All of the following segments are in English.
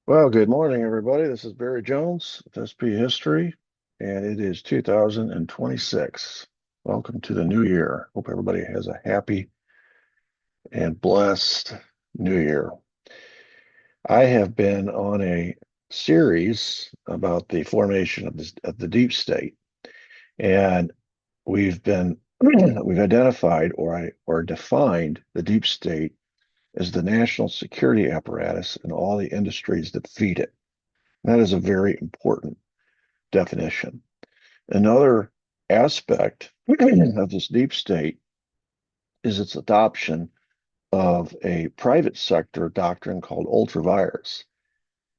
Well, good morning, everybody. This is Barry Jones with SP History, and it is 2026. Welcome to the new year. Hope everybody has a happy and blessed new year. I have been on a series about the formation of the deep state, and we've been we've identified or defined the deep state as the national security apparatus and all the industries that feed it. That is a very important definition. Another aspect of this deep state is its adoption of a private sector doctrine called ultra vires,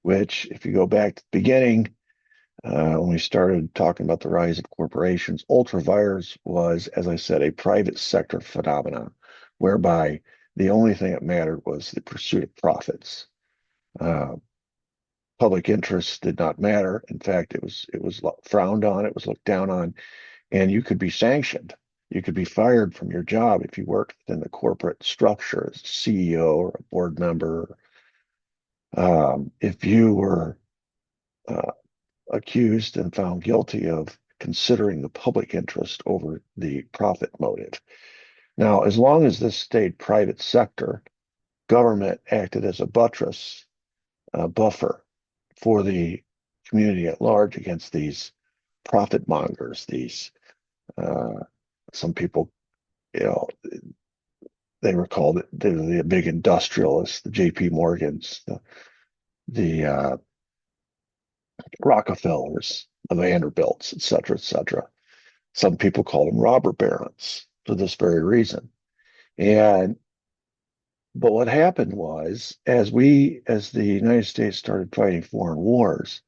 which, if you go back to the beginning, when we started talking about the rise of corporations, ultra vires was, as I said, a private sector phenomenon, whereby the only thing that mattered was the pursuit of profits. Uh, Public interest did not matter. In fact, it was frowned on, it was looked down on, and you could be sanctioned. You could be fired from your job if you worked within the corporate structure as a CEO or a board member. If you were uh, accused and found guilty of considering the public interest over the profit motive. Now, as long as this stayed private sector, government acted as a buttress, a buffer for the community at large against these profit mongers, these uh, some people, you know, they were called the big industrialists, the J.P. Morgans, the Rockefellers, the Vanderbilts, et cetera, et cetera. Some people call them robber barons for this very reason. And but what happened was, as the United States started fighting foreign wars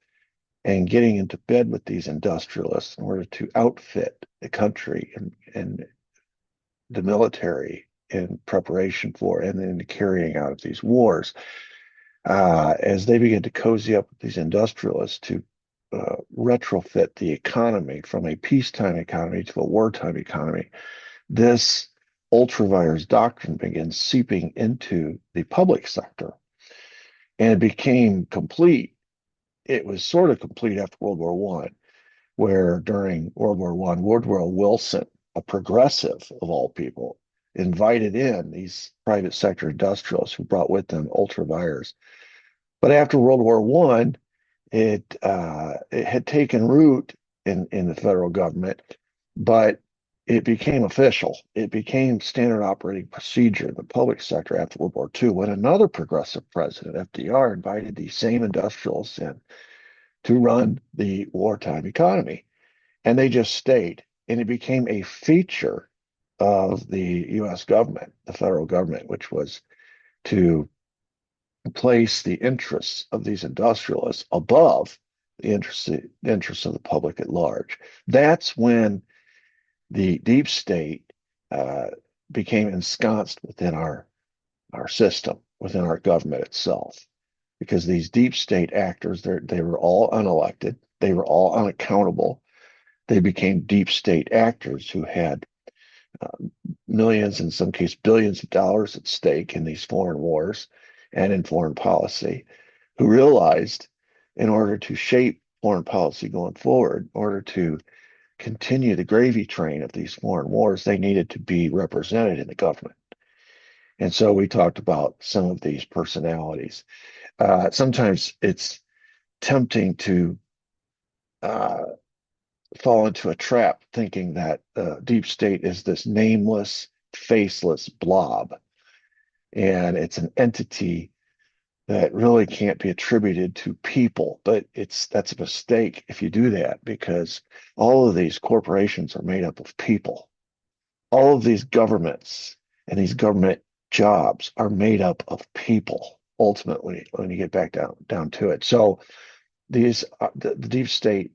and getting into bed with these industrialists in order to outfit the country and the military in preparation for and then the carrying out of these wars, as they began to cozy up with these industrialists to retrofit the economy from a peacetime economy to a wartime economy, this ultravirus doctrine began seeping into the public sector. And it became complete. It was sort of complete after World War One, where during World War One, Woodrow Wilson, a progressive of all people, invited in these private sector industrialists who brought with them ultravirus. But after World War One, it had taken root in the federal government, but it became official. It became standard operating procedure in the public sector after World War II when another progressive president, FDR, invited these same industrials in to run the wartime economy. And they just stayed. And it became a feature of the US government, the federal government, which was to place the interests of these industrialists above the interests of the public at large. That's when the deep state uh, became ensconced within our system, within our government itself, because these deep state actors, they were all unelected, they were all unaccountable. They became deep state actors who had uh, millions, in some cases billions of dollars at stake in these foreign wars and in foreign policy, who realized in order to shape foreign policy going forward, in order to continue the gravy train of these foreign wars, they needed to be represented in the government. And so we talked about some of these personalities. Sometimes it's tempting to uh, fall into a trap thinking that deep state is this nameless, faceless blob, and it's an entity that really can't be attributed to people. But that's a mistake if you do that, because all of these corporations are made up of people. All of these governments and these government jobs are made up of people ultimately when you get back down to it. So the deep state,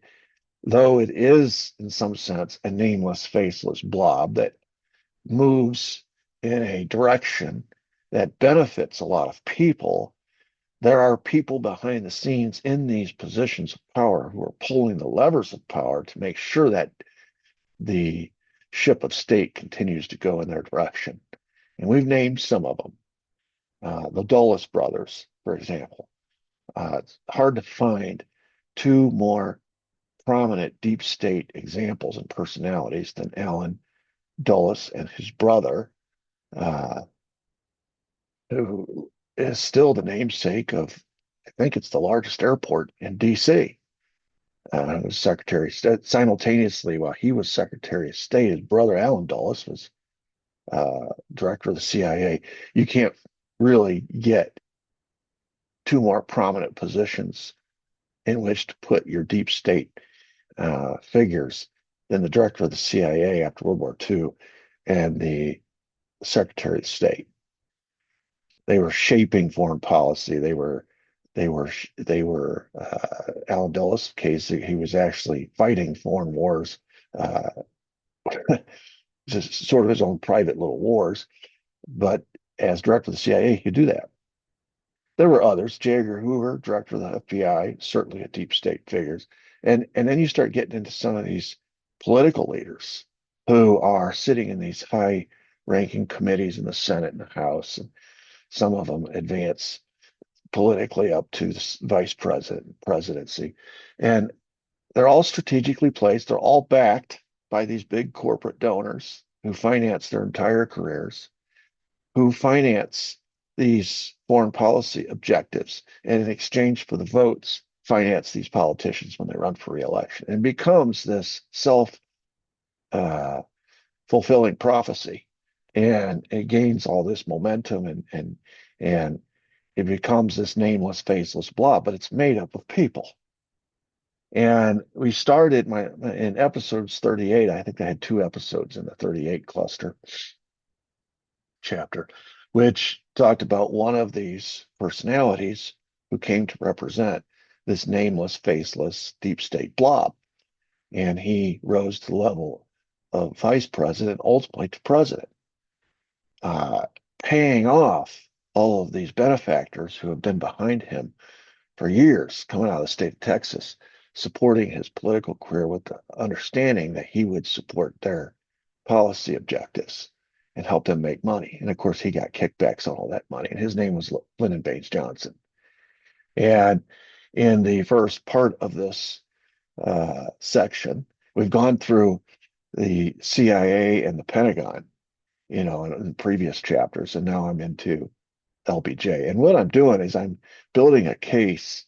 though it is in some sense a nameless, faceless blob that moves in a direction that benefits a lot of people, there are people behind the scenes in these positions of power who are pulling the levers of power to make sure that the ship of state continues to go in their direction. And we've named some of them. The Dulles brothers, for example. It's hard to find two more prominent deep state examples and personalities than Allen Dulles and his brother, uh, who is still the namesake of, I think it's the largest airport in D.C. Was Secretary of State. Simultaneously, while he was Secretary of State, his brother Allen Dulles was director of the CIA. You can't really get two more prominent positions in which to put your deep state figures than the director of the CIA after World War II and the Secretary of State. They were shaping foreign policy. Allen Dulles' case. He was actually fighting foreign wars, uh, just sort of his own private little wars. But as director of the CIA, he could do that. There were others. J. Edgar Hoover, director of the FBI, certainly a deep state figures. And then you start getting into some of these political leaders who are sitting in these high ranking committees in the Senate and the House. And some of them advance politically up to the vice president presidency. And they're all strategically placed. They're all backed by these big corporate donors who finance their entire careers, who finance these foreign policy objectives, and in exchange for the votes, finance these politicians when they run for reelection, and becomes this self uh, fulfilling prophecy, and it gains all this momentum, and it becomes this nameless, faceless blob, but it's made up of people. And we started in episodes 38. I think I had two episodes in the 38 cluster chapter, which talked about one of these personalities who came to represent this nameless, faceless deep state blob. And he rose to the level of vice president, ultimately to president, uh, paying off all of these benefactors who have been behind him for years, coming out of the state of Texas, supporting his political career with the understanding that he would support their policy objectives and help them make money. And of course, he got kickbacks on all that money. And his name was Lyndon Baines Johnson. And in the first part of this section, we've gone through the CIA and the Pentagon, in previous chapters, and now I'm into LBJ. And what I'm doing is I'm building a case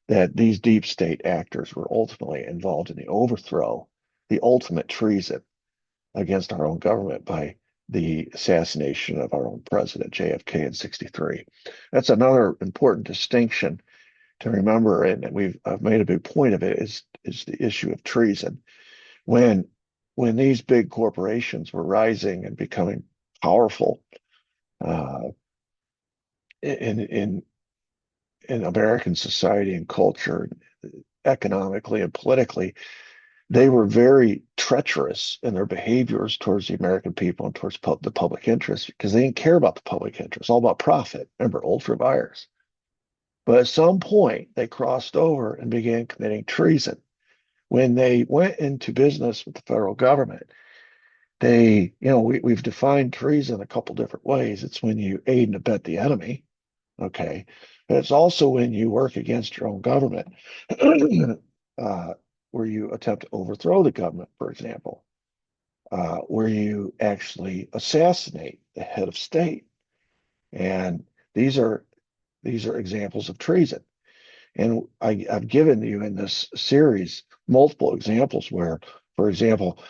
that these deep state actors were ultimately involved in the overthrow, the ultimate treason against our own government by the assassination of our own president, JFK, in 63. That's another important distinction to remember, and I've made a big point of it, is the issue of treason. When these big corporations were rising and becoming powerful uh, in American society and culture, economically and politically, they were very treacherous in their behaviors towards the American people and towards the public interest because they didn't care about the public interest, all about profit. Remember, ultra vires. But at some point, they crossed over and began committing treason. When they went into business with the federal government, we've defined treason a couple different ways. It's when you aid and abet the enemy, okay? But it's also when you work against your own government, where you attempt to overthrow the government, for example, where you actually assassinate the head of state. And these are examples of treason. And I've given you in this series multiple examples where, for example,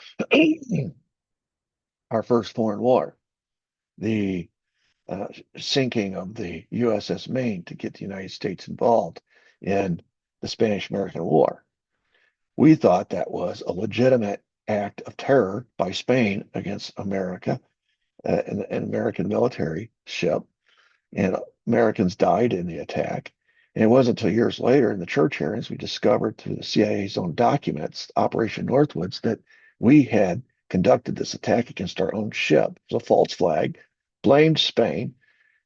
our first foreign war, the sinking of the USS Maine to get the United States involved in the Spanish-American War. We thought that was a legitimate act of terror by Spain against America, and an American military ship, and Americans died in the attack. And it wasn't until years later in the church hearings we discovered through the CIA's own documents, Operation Northwoods, that we had conducted this attack against our own ship. It was a false flag, blamed Spain,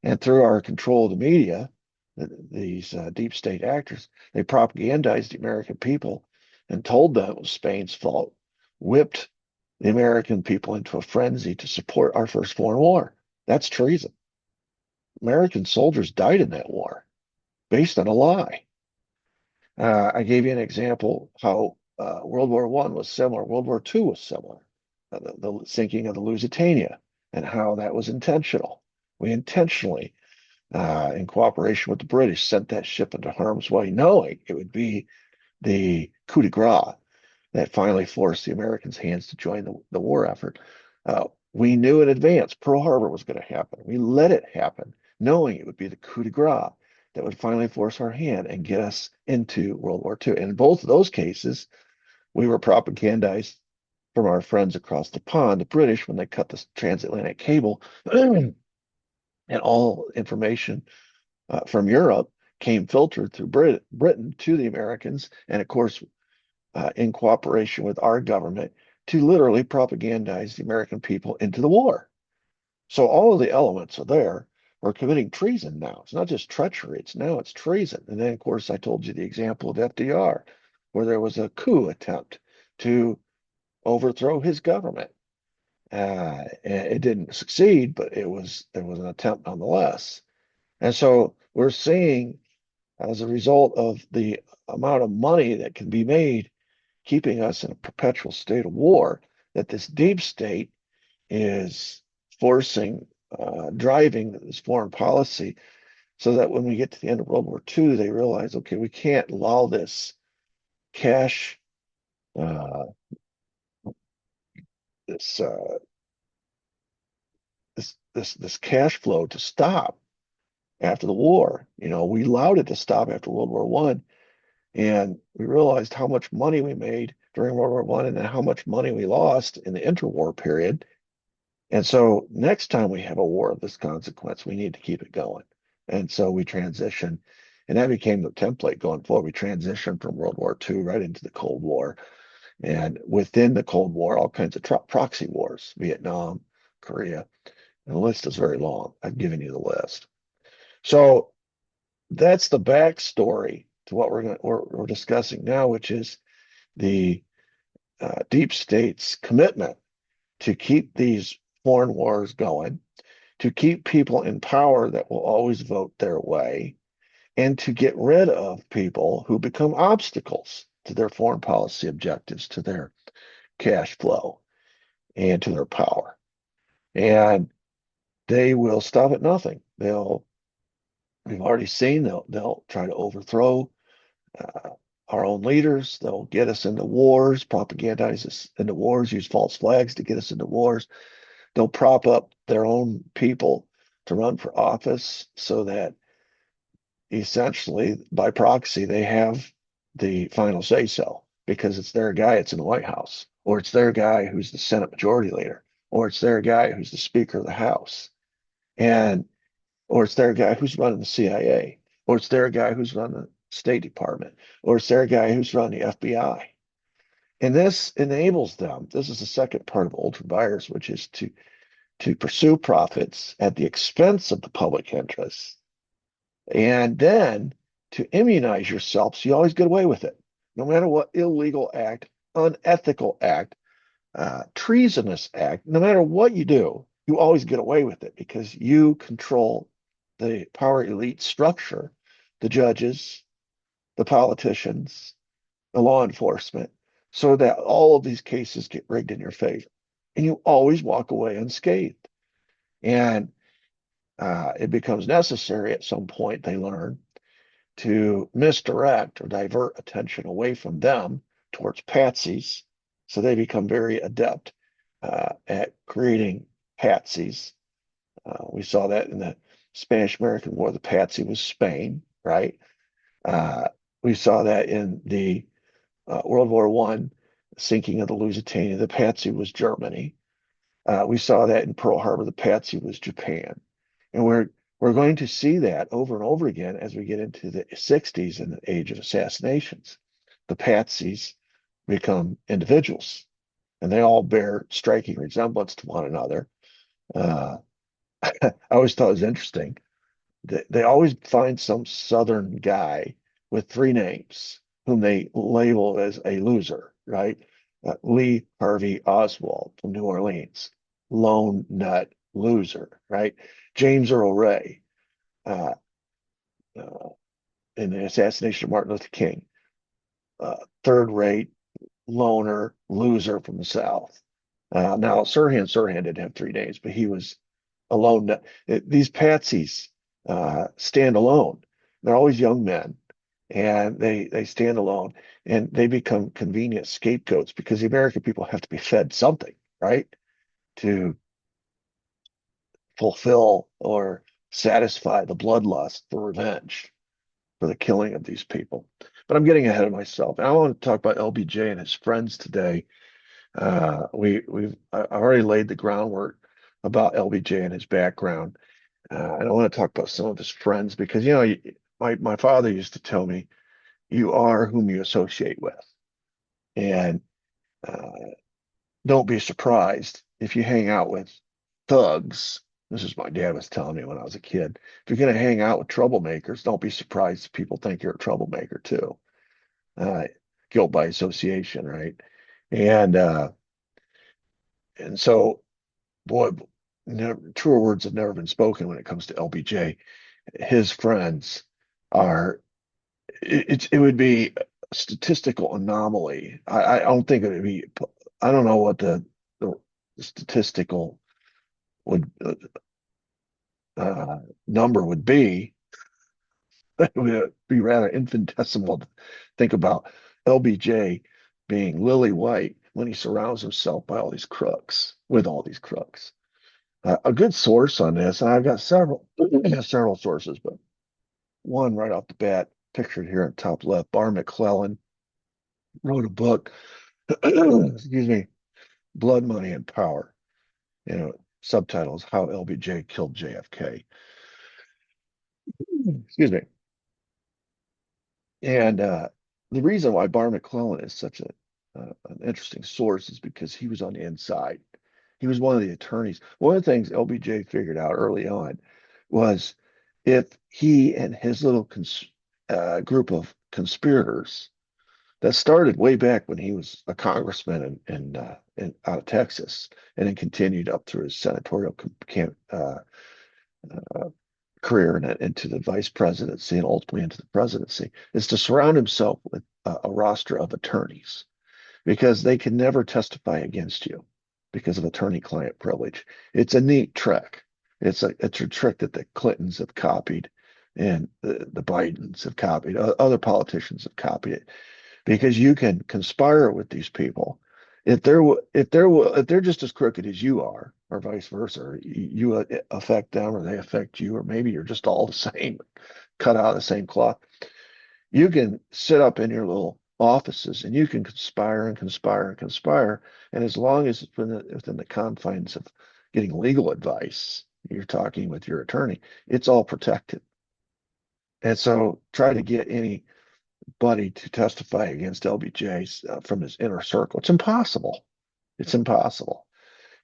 and through our control of the media, these deep state actors, they propagandized the American people and told them it was Spain's fault, whipped the American people into a frenzy to support our first foreign war. That's treason. American soldiers died in that war based on a lie. I gave you an example how World War I was similar. World War II was similar. The sinking of the Lusitania and how that was intentional. We intentionally, in cooperation with the British, sent that ship into harm's way, knowing it would be the coup de grace that finally forced the Americans' hands to join the war effort. We knew in advance Pearl Harbor was going to happen. We let it happen, knowing it would be the coup de grace that would finally force our hand and get us into World War II. And in both of those cases, we were propagandized from our friends across the pond, the British, when they cut the transatlantic cable, and all information from Europe came filtered through Britain to the Americans. And of course, in cooperation with our government to literally propagandize the American people into the war. So all of the elements are there. We're committing treason now. It's not just treachery, it's treason. And then, of course, I told you the example of FDR, where there was a coup attempt to overthrow his government. It didn't succeed, but there was an attempt nonetheless. And so we're seeing, as a result of the amount of money that can be made keeping us in a perpetual state of war, that this deep state is forcing, driving this foreign policy so that when we get to the end of World War II, they realize, okay, we can't allow this cash, uh, this, this cash flow to stop after the war. You know, we allowed it to stop after World War One, and we realized how much money we made during World War One, and then how much money we lost in the interwar period. And so next time we have a war of this consequence, we need to keep it going. And so we transition, and that became the template going forward. We transitioned from World War II right into the Cold War. And within the Cold War, all kinds of proxy wars, Vietnam, Korea, and the list is very long. I've given you the list. So that's the backstory to what we're discussing now, which is the deep state's commitment to keep these foreign wars going, to keep people in power that will always vote their way, and to get rid of people who become obstacles to their foreign policy objectives, to their cash flow, and to their power. And they will stop at nothing. We've already seen they'll try to overthrow uh, our own leaders. They'll get us into wars, propagandize us into wars, use false flags to get us into wars. They'll prop up their own people to run for office so that essentially by proxy they have the final say so because it's their guy that's in the White House, or it's their guy who's the Senate Majority Leader, or it's their guy who's the Speaker of the House, and or it's their guy who's running the CIA, or it's their guy who's running the State Department, or it's their guy who's running the FBI. And this enables them. This is the second part of ultra vires, which is to pursue profits at the expense of the public interest, and then to immunize yourself so you always get away with it, no matter what illegal act, unethical act, treasonous act, no matter what you do, you always get away with it because you control the power elite structure, the judges, the politicians, the law enforcement, so that all of these cases get rigged in your favor. And you always walk away unscathed. And it becomes necessary at some point, they learn, to misdirect or divert attention away from them towards patsies. So they become very adept at creating patsies. We saw that in the Spanish American War. The patsy was Spain, right? Uh, we saw that in the World War One sinking of the Lusitania. The patsy was Germany. We saw that in Pearl Harbor. The patsy was Japan. And we're going to see that over and over again as we get into the 60s and the age of assassinations. The patsies become individuals, and they all bear striking resemblance to one another. Uh, I always thought it was interesting. They always find some Southern guy with three names whom they label as a loser, right? Lee Harvey Oswald from New Orleans, lone nut loser, right? James Earl Ray uh, uh, in the assassination of Martin Luther King, third-rate loner loser from the South. Now, Sirhan didn't have 3 days, but he was alone. These patsies stand alone. They're always young men, and they stand alone, and they become convenient scapegoats because the American people have to be fed something, right, to fulfill or satisfy the bloodlust for revenge for the killing of these people. But I'm getting ahead of myself. And I want to talk about LBJ and his friends today. I've already laid the groundwork about LBJ and his background, and I want to talk about some of his friends because my father used to tell me, "You are whom you associate with," and uh, don't be surprised if you hang out with thugs. This is my dad was telling me when I was a kid. If you're going to hang out with troublemakers, don't be surprised if people think you're a troublemaker too. Uh, Guilt by association, right? And uh, and so, boy, truer words have never been spoken when it comes to LBJ. His friends are it would be a statistical anomaly. I don't think it would be. I don't know what the statistical would number would be. It would be rather infinitesimal to think about LBJ being lily white when he surrounds himself by all these crooks, with all these crooks. A good source on this, and I've got several several sources, but one right off the bat, pictured here in top left, Bar McClellan wrote a book, excuse me, Blood, Money, and Power. Subtitles How LBJ Killed JFK. Excuse me. And the reason why Bar McClellan is such an interesting source is because he was on the inside. He was one of the attorneys. One of the things LBJ figured out early on was if he and his little group of conspirators that started way back when he was a congressman out of Texas, and then continued up through his senatorial career and into the vice presidency and ultimately into the presidency, is to surround himself with a roster of attorneys because they can never testify against you because of attorney-client privilege. It's a neat trick. It's a trick that the Clintons have copied and the Bidens have copied. Other politicians have copied it because you can conspire with these people. If they're just as crooked as you are, or vice versa, you affect them or they affect you, or maybe you're just all the same, cut out of the same cloth. You can sit up in your little offices and you can conspire and conspire and conspire. And as long as it's within the confines of getting legal advice, you're talking with your attorney, it's all protected. And so try to get anybody to testify against LBJ from his inner circle. It's impossible. It's impossible.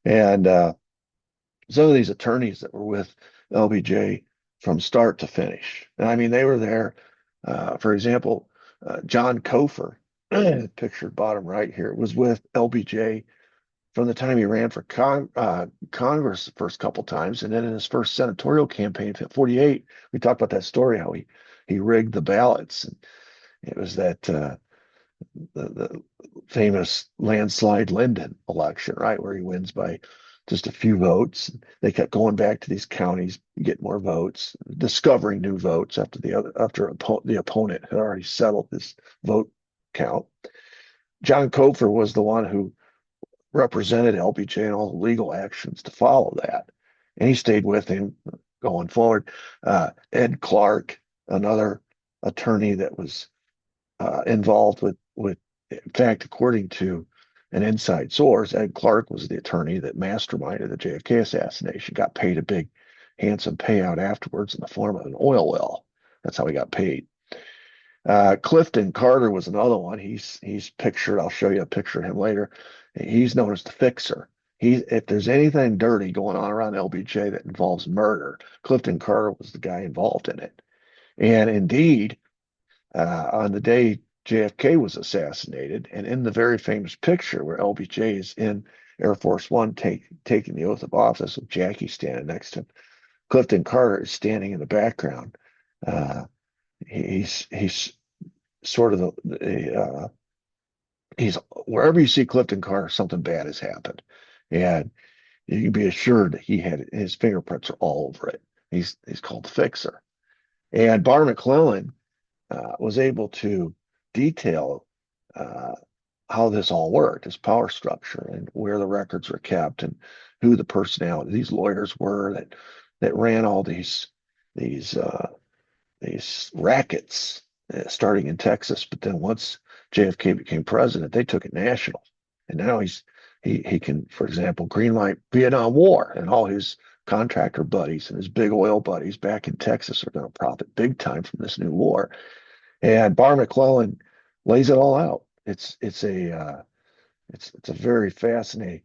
And some of these attorneys that were with LBJ from start to finish. And I mean, they were there. For example, John Cofer, pictured bottom right here, was with LBJ from the time he ran for Congress the first couple times, and then in his first senatorial campaign, 48, we talked about that story how he rigged the ballots, and it was that the famous landslide Lyndon election, right, where he wins by just a few votes. They kept going back to these counties, get more votes, discovering new votes after the opponent had already settled this vote count. John Cofer was the one who represented LBJ in all the legal actions to follow that, and he stayed with him going forward. Ed Clark, another attorney that was involved with, in fact, according to an inside source, Ed Clark was the attorney that masterminded the JFK assassination, got paid a big, handsome payout afterwards in the form of an oil well. That's how he got paid. Clifton Carter was another one. He's pictured. I'll show you a picture of him later. He's known as the fixer. If there's anything dirty going on around LBJ that involves murder, Clifton Carter was the guy involved in it. And indeed, on the day JFK was assassinated, and in the very famous picture where LBJ is in Air Force One taking the oath of office with Jackie standing next to him, Clifton Carter is standing in the background. Uh, he's sort of he's wherever you see Clifton Carter, something bad has happened, and you can be assured that he had his fingerprints are all over it. He's called the Fixer, and Bar McClellan was able to detail uh, how this all worked, his power structure, and where the records were kept, and who the personality these lawyers were that ran all these these rackets, starting in Texas. But then once JFK became president, they took it national, and now he can, for example, greenlight Vietnam War, and all his contractor buddies and his big oil buddies back in Texas are going to profit big time from this new war. And Bar McClellan lays it all out. It's a very fascinating.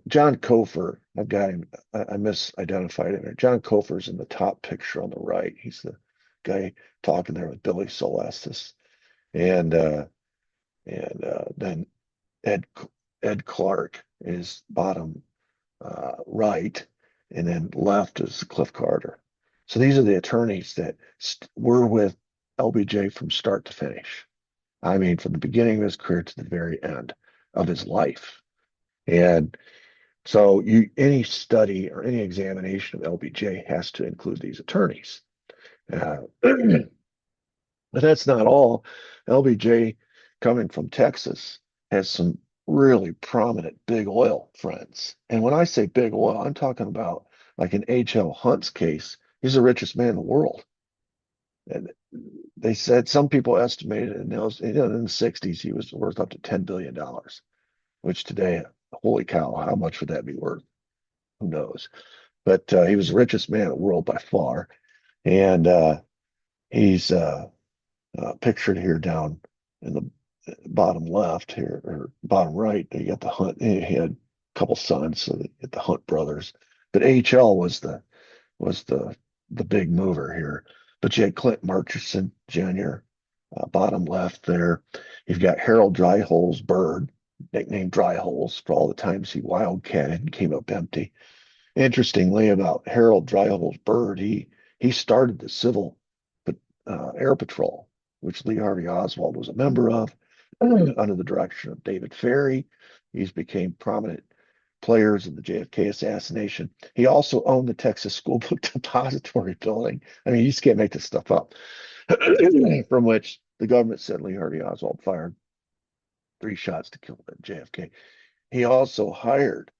John Cofer, I've got him. I misidentified him. John Cofer's in the top picture on the right. He's the guy talking there with Billy Celestis, and then Ed Ed Clark is bottom right, and then left is Cliff Carter. So these are the attorneys that were with LBJ from start to finish. I mean, from the beginning of his career to the very end of his life. And so any study or any examination of LBJ has to include these attorneys. But that's not all. LBJ, coming from Texas, has some really prominent big oil friends. And when I say big oil, I'm talking about like in H.L. Hunt's case, he's the richest man in the world. And they said some people estimated in in the 60s he was worth up to $10 billion, which today, holy cow, how much would that be worth? Who knows? But he was the richest man in the world by far. And he's pictured here down in the bottom left here, or bottom right. You got the Hunt. He had a couple sons, so they get the Hunt brothers. But HL was the big mover here. But you had Clint Murchison Jr. Bottom left there. You've got Harold Dryholes Bird, nicknamed Dryholes for all the times he wildcatted and came up empty. Interestingly, about Harold Dryholes Bird, he started the Civil Air Patrol, which Lee Harvey Oswald was a member of, under the direction of David Ferry. He's became prominent players in the JFK assassination. He also owned the Texas School Book Depository building. I mean, you just can't make this stuff up. From which the government said Lee Harvey Oswald fired 3 shots to kill JFK. He also hired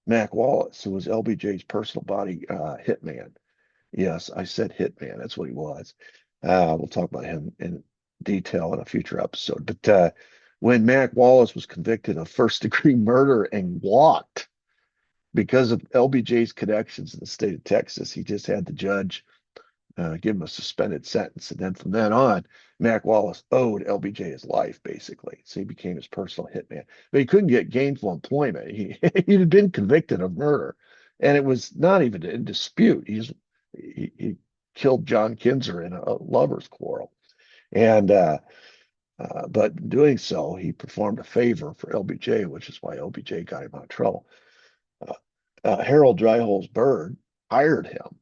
Mac Wallace, who was LBJ's personal body hitman. Yes, I said hitman. That's what he was. We'll talk about him in detail in a future episode. But when Mac Wallace was convicted of first-degree murder and walked because of LBJ's connections in the state of Texas, he just had the judge give him a suspended sentence. And then from then on, Mac Wallace owed LBJ his life, basically. So he became his personal hitman. But he couldn't get gainful employment. He had been convicted of murder, and it was not even in dispute. He killed John Kinzer in a lover's quarrel. And but in doing so, he performed a favor for LBJ, which is why LBJ got him out of trouble. Harold Dryholes Bird hired him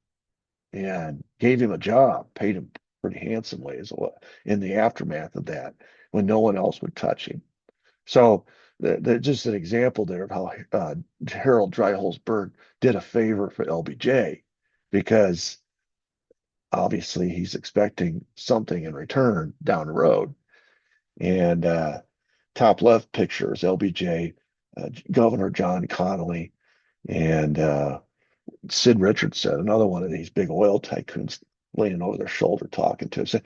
and gave him a job, paid him pretty handsomely as well in the aftermath of that, when no one else would touch him. So just an example there of how Harold Dryholes Bird did a favor for LBJ, because obviously he's expecting something in return down the road. And top left picture is LBJ, Governor John Connally, and Sid Richardson, another one of these big oil tycoons, leaning over their shoulder talking to us. So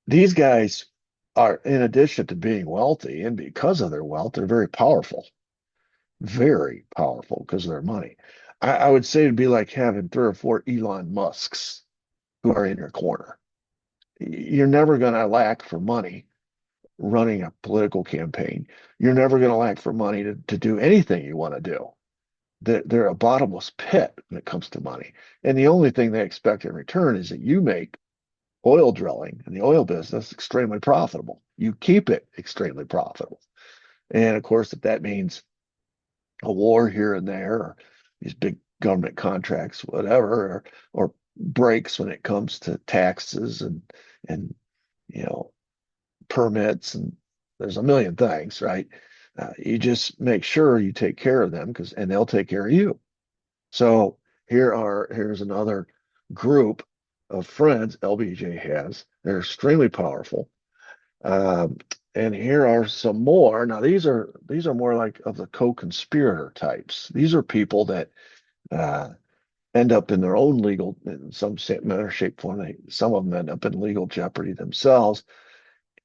these guys are, in addition to being wealthy, and because of their wealth, they're very powerful because of their money. I would say it'd be like having 3 or 4 Elon Musks who are in your corner. You're never going to lack for money running a political campaign. You're never going to lack for money to do anything you want to do. They're a bottomless pit when it comes to money. And the only thing they expect in return is that you make oil drilling and the oil business extremely profitable. You keep it extremely profitable. And of course, if that means a war here and there, or these big government contracts, whatever, or breaks when it comes to taxes and you know, permits, and there's a million things, right? You just make sure you take care of them and they'll take care of you. So here's another group of friends LBJ has. They're extremely powerful. Um, and here are some more. Now these are more like of the co-conspirator types. These are people that uh, end up in their own legal, in some manner, shape, form. Some of them end up in legal jeopardy themselves,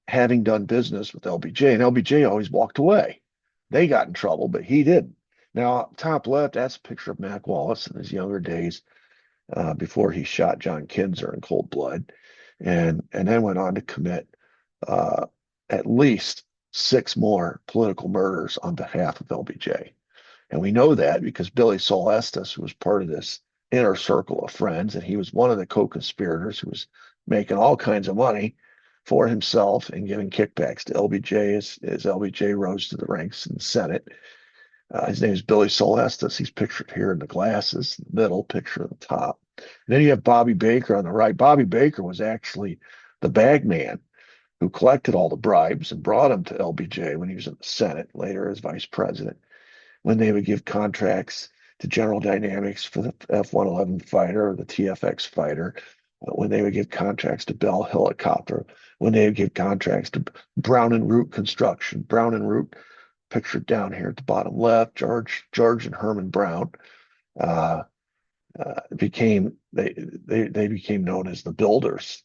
having done business with LBJ. And LBJ always walked away. They got in trouble, but he didn't. Now, top left, that's a picture of Mac Wallace in his younger days, before he shot John Kinzer in cold blood, and then went on to commit uh, at least six more political murders on behalf of LBJ. And we know that because Billy Sol Estes, who was part of this inner circle of friends, and he was one of the co-conspirators who was making all kinds of money for himself and giving kickbacks to LBJ as LBJ rose to the ranks in the Senate. His name is Billy Sol Estes. He's pictured here in the glasses, the middle picture at the top. And then you have Bobby Baker on the right. Bobby Baker was actually the bag man who collected all the bribes and brought them to LBJ when he was in the Senate, later as vice president, when they would give contracts to General Dynamics for the F-111 fighter or the TFX fighter, when they would give contracts to Bell Helicopter, when they would give contracts to Brown and Root Construction. Brown and Root, pictured down here at the bottom left, George and Herman Brown, uh, they became known as the builders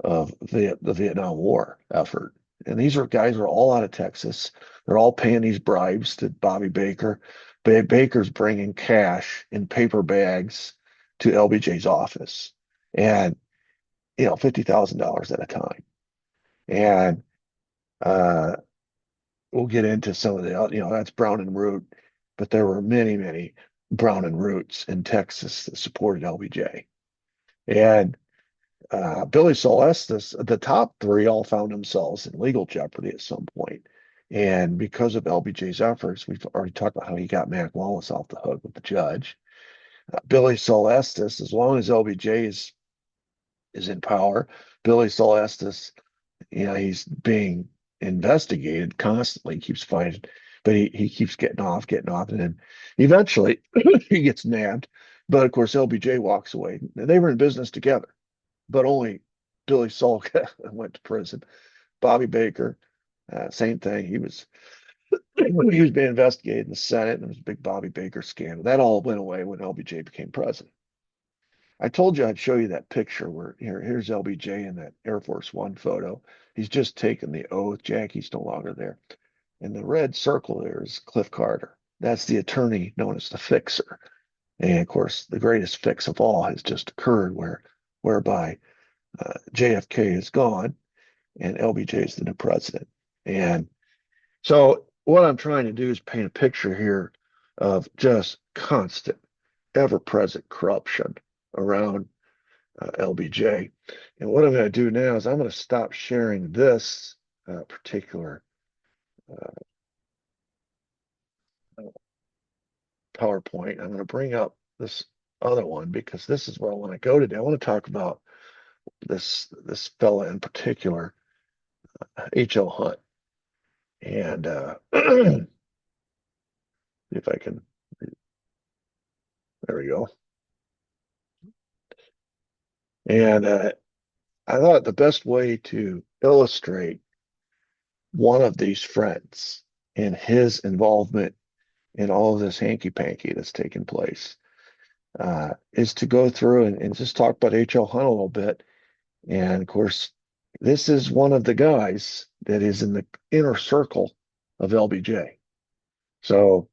of the Vietnam War effort. And these are guys are all out of Texas. They're all paying these bribes to Bobby Baker. Baker's bringing cash in paper bags to LBJ's office, and $50,000 at a time. And uh, we'll get into some of that's Brown and Root, but there were many, many Brown and Roots in Texas that supported LBJ. And Billy Celestis, the top three all found themselves in legal jeopardy at some point. And because of LBJ's efforts, we've already talked about how he got Mac Wallace off the hook with the judge. Billy Celestis, as long as LBJ is in power, Billy Celestis, he's being investigated constantly, keeps fighting, but he keeps getting off, and then eventually he gets nabbed. But of course, LBJ walks away. They were in business together, but only Billy Saul went to prison. Bobby Baker, same thing. He was being investigated in the Senate, and there was a big Bobby Baker scandal. That all went away when LBJ became president. I told you I'd show you that picture where here's LBJ in that Air Force One photo. He's just taken the oath. Jackie's no longer there. And the red circle there is Cliff Carter. That's the attorney known as the fixer. And of course, the greatest fix of all has just occurred whereby JFK is gone and LBJ is the new president. And so what I'm trying to do is paint a picture here of just constant, ever-present corruption around LBJ. And what I'm going to do now is I'm going to stop sharing this particular PowerPoint. I'm going to bring up this other one because this is where I want to go today. I want to talk about this fella in particular, H.L. Hunt. And if I can, there we go. And I thought the best way to illustrate one of these friends and his involvement in all of this hanky panky that's taken place is to go through and just talk about H.L. Hunt a little bit. And of course, this is one of the guys that is in the inner circle of LBJ. So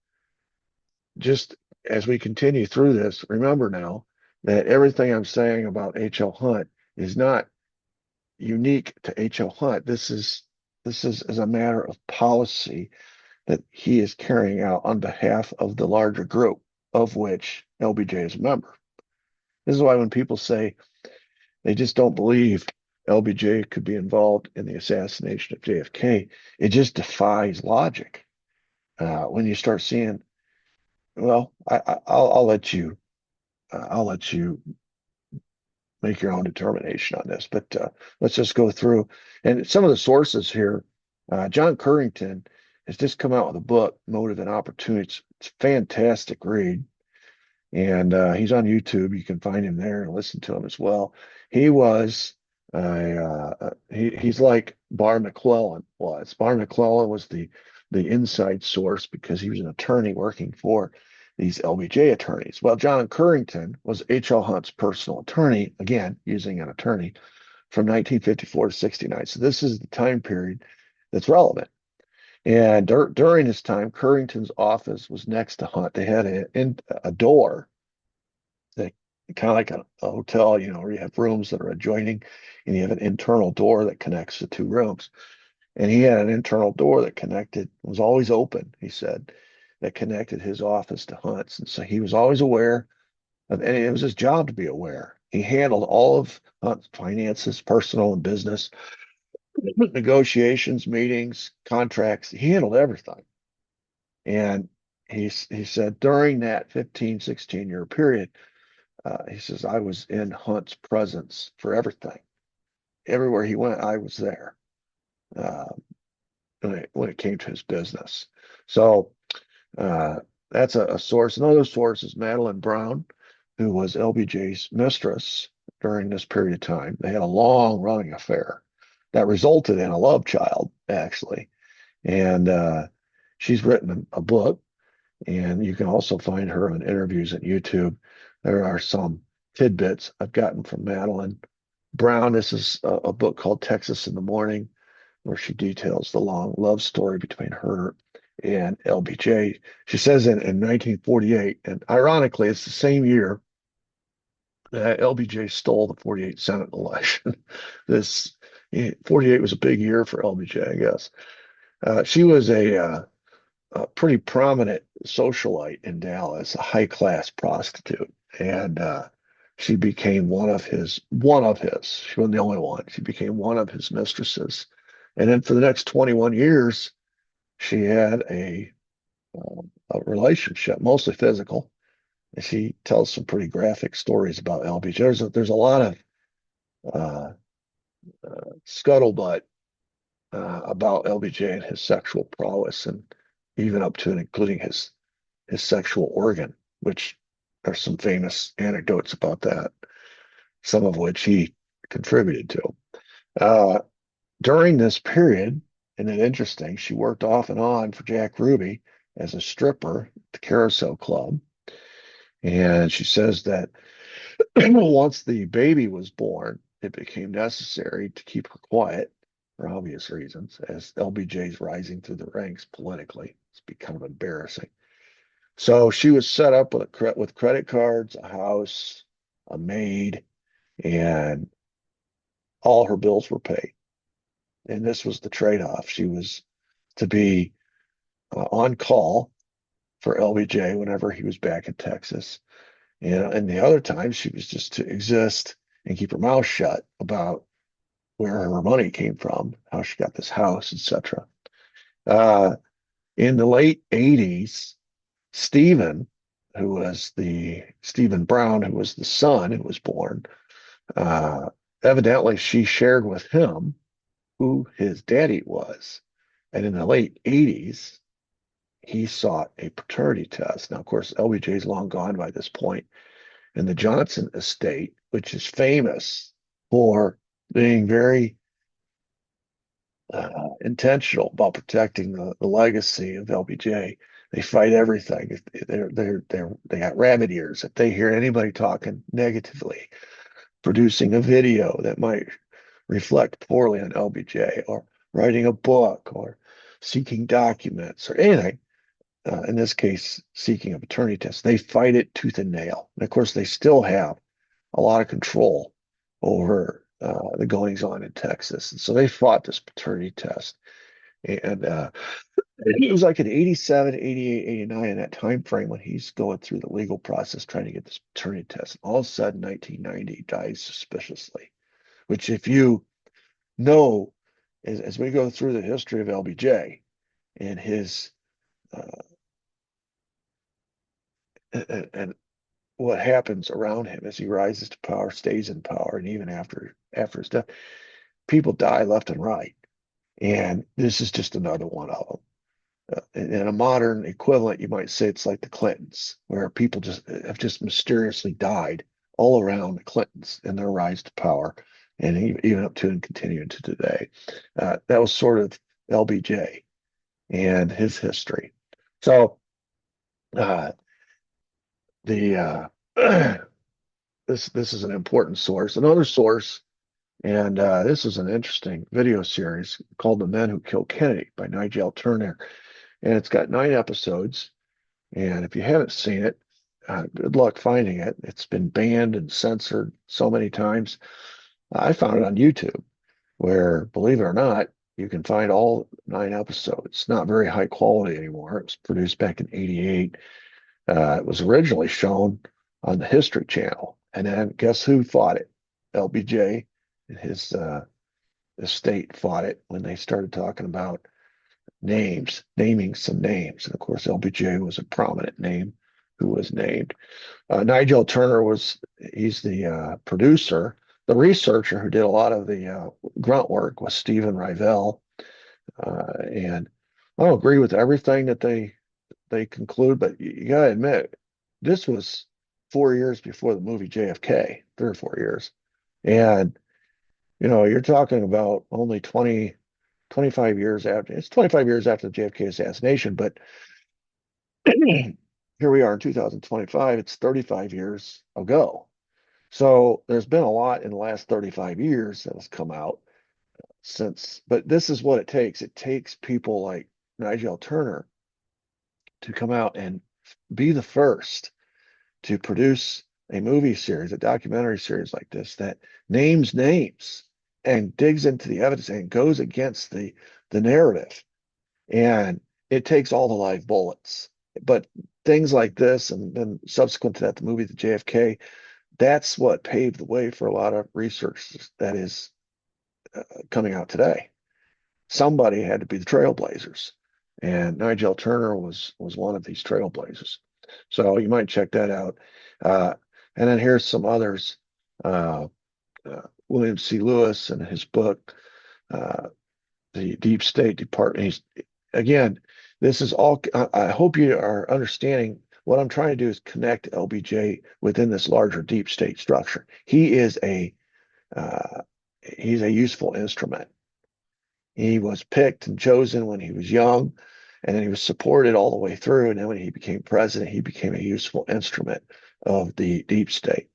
just as we continue through this, remember now that everything I'm saying about H.L. Hunt is not unique to H.L. Hunt. This is as a matter of policy that he is carrying out on behalf of the larger group of which LBJ is a member. This is why when people say they just don't believe LBJ could be involved in the assassination of JFK, it just defies logic. When you start seeing, well, I'll let you make your own determination on this. But let's just go through. And some of the sources here, John Currington has just come out with a book, Motive and Opportunity. It's a fantastic read. And he's on YouTube. You can find him there and listen to him as well. He was he's like Bar McClellan was. Bar McClellan was the inside source because he was an attorney working for these LBJ attorneys. Well, John Currington was H.L. Hunt's personal attorney, again, using an attorney from 1954 to 69. So this is the time period that's relevant. And during this time, Currington's office was next to Hunt. They had a door that kind of like a hotel, where you have rooms that are adjoining, and you have an internal door that connects the two rooms. And he had an internal door that was always open, he said, that connected his office to Hunt's. And so he was always aware and it was his job to be aware. He handled all of Hunt's finances, personal and business, negotiations, meetings, contracts. He handled everything. And he said during that 15, 16-year period, he says, I was in Hunt's presence for everything. Everywhere he went, I was there uh, when it came to his business. So that's a source. Another source is Madeline Brown, who was LBJ's mistress during this period of time. They had a long running affair that resulted in a love child, actually. And she's written a book, and you can also find her on interviews at YouTube. There are some tidbits I've gotten from Madeline Brown. This is a book called Texas in the Morning, where she details the long love story between her and LBJ. She says in 1948, and ironically, it's the same year that LBJ stole the 48 Senate election. This 48 was a big year for LBJ, I guess. She was a pretty prominent socialite in Dallas, a high class prostitute, and she became one of his. She wasn't the only one. She became one of his mistresses, and then for the next 21 years, she had a relationship, mostly physical. And she tells some pretty graphic stories about LBJ. There's a lot of uh, scuttlebutt about LBJ and his sexual prowess, and even up to and including his sexual organ, which there's some famous anecdotes about that, some of which he contributed to. Uh, During this period, and it's interesting, she worked off and on for Jack Ruby as a stripper at the Carousel Club. And she says that once the baby was born, it became necessary to keep her quiet for obvious reasons, as LBJ's rising through the ranks politically. It's become embarrassing. So she was set up with credit cards, a house, a maid, and all her bills were paid. And this was the trade-off. She was to be on call for LBJ whenever he was back in Texas. And the other times she was just to exist and keep her mouth shut about where her money came from, how she got this house, etc. In the late 80s, Stephen, Stephen Brown, who was the son who was born, uh, evidently she shared with him who his daddy was. And in the late 80s, he sought a paternity test. Now, of course, LBJ is long gone by this point, and the Johnson estate, which is famous for being very intentional about protecting the legacy of LBJ. They fight everything. They got rabbit ears. If they hear anybody talking negatively, producing a video that might reflect poorly on LBJ, or writing a book, or seeking documents, or anything, in this case, seeking a paternity test, they fight it tooth and nail. And of course, they still have a lot of control over the goings on in Texas. And so they fought this paternity test. And it was like in 87, 88, 89, in that time frame when he's going through the legal process trying to get this paternity test. All of a sudden, 1990 dies suspiciously, which if you know, as we go through the history of LBJ and his uh, and what happens around him as he rises to power, stays in power, and even after his death, people die left and right. And this is just another one of them. In a modern equivalent, you might say it's like the Clintons, where people just have just mysteriously died all around the Clintons in their rise to power, and even up to and continuing to today. That was sort of LBJ and his history. So uh, the this is an important source. Another source, and this is an interesting video series called "The Men Who Killed Kennedy" by Nigel Turner, and it's got 9 episodes. And if you haven't seen it, good luck finding it. It's been banned and censored so many times. I found it on YouTube, where, believe it or not, you can find all 9 episodes. It's not very high quality anymore. It was produced back in '88. It was originally shown on the History Channel. And then guess who fought it? LBJ and his estate fought it when they started talking about naming some names. And of course, LBJ was a prominent name who was named. Nigel Turner he's the producer. The researcher who did a lot of the grunt work was Stephen Rivell. And I don't agree with everything that they conclude, but you got to admit, this was 4 years before the movie JFK, 3 or 4 years. And, you're talking about only 25 years after, it's 25 years after the JFK assassination, but here we are in 2025, it's 35 years ago. So there's been a lot in the last 35 years that has come out but this is what it takes. It takes people like Nigel Turner to come out and be the first to produce a movie series, a documentary series like this that names names and digs into the evidence and goes against the narrative. And it takes all the live bullets. But things like this, and then subsequent to that, the movie, the JFK, that's what paved the way for a lot of research that is coming out today. Somebody had to be the trailblazers, and Nigel Turner was one of these trailblazers. So you might check that out. Uh, and then here's some others. William C. Lewis and his book, The Deep State Department. Again, this is all, I hope you are understanding what I'm trying to do is connect LBJ within this larger deep state structure. Uh, he's a useful instrument. He was picked and chosen when he was young, and then he was supported all the way through. And then when he became president, he became a useful instrument of the deep state.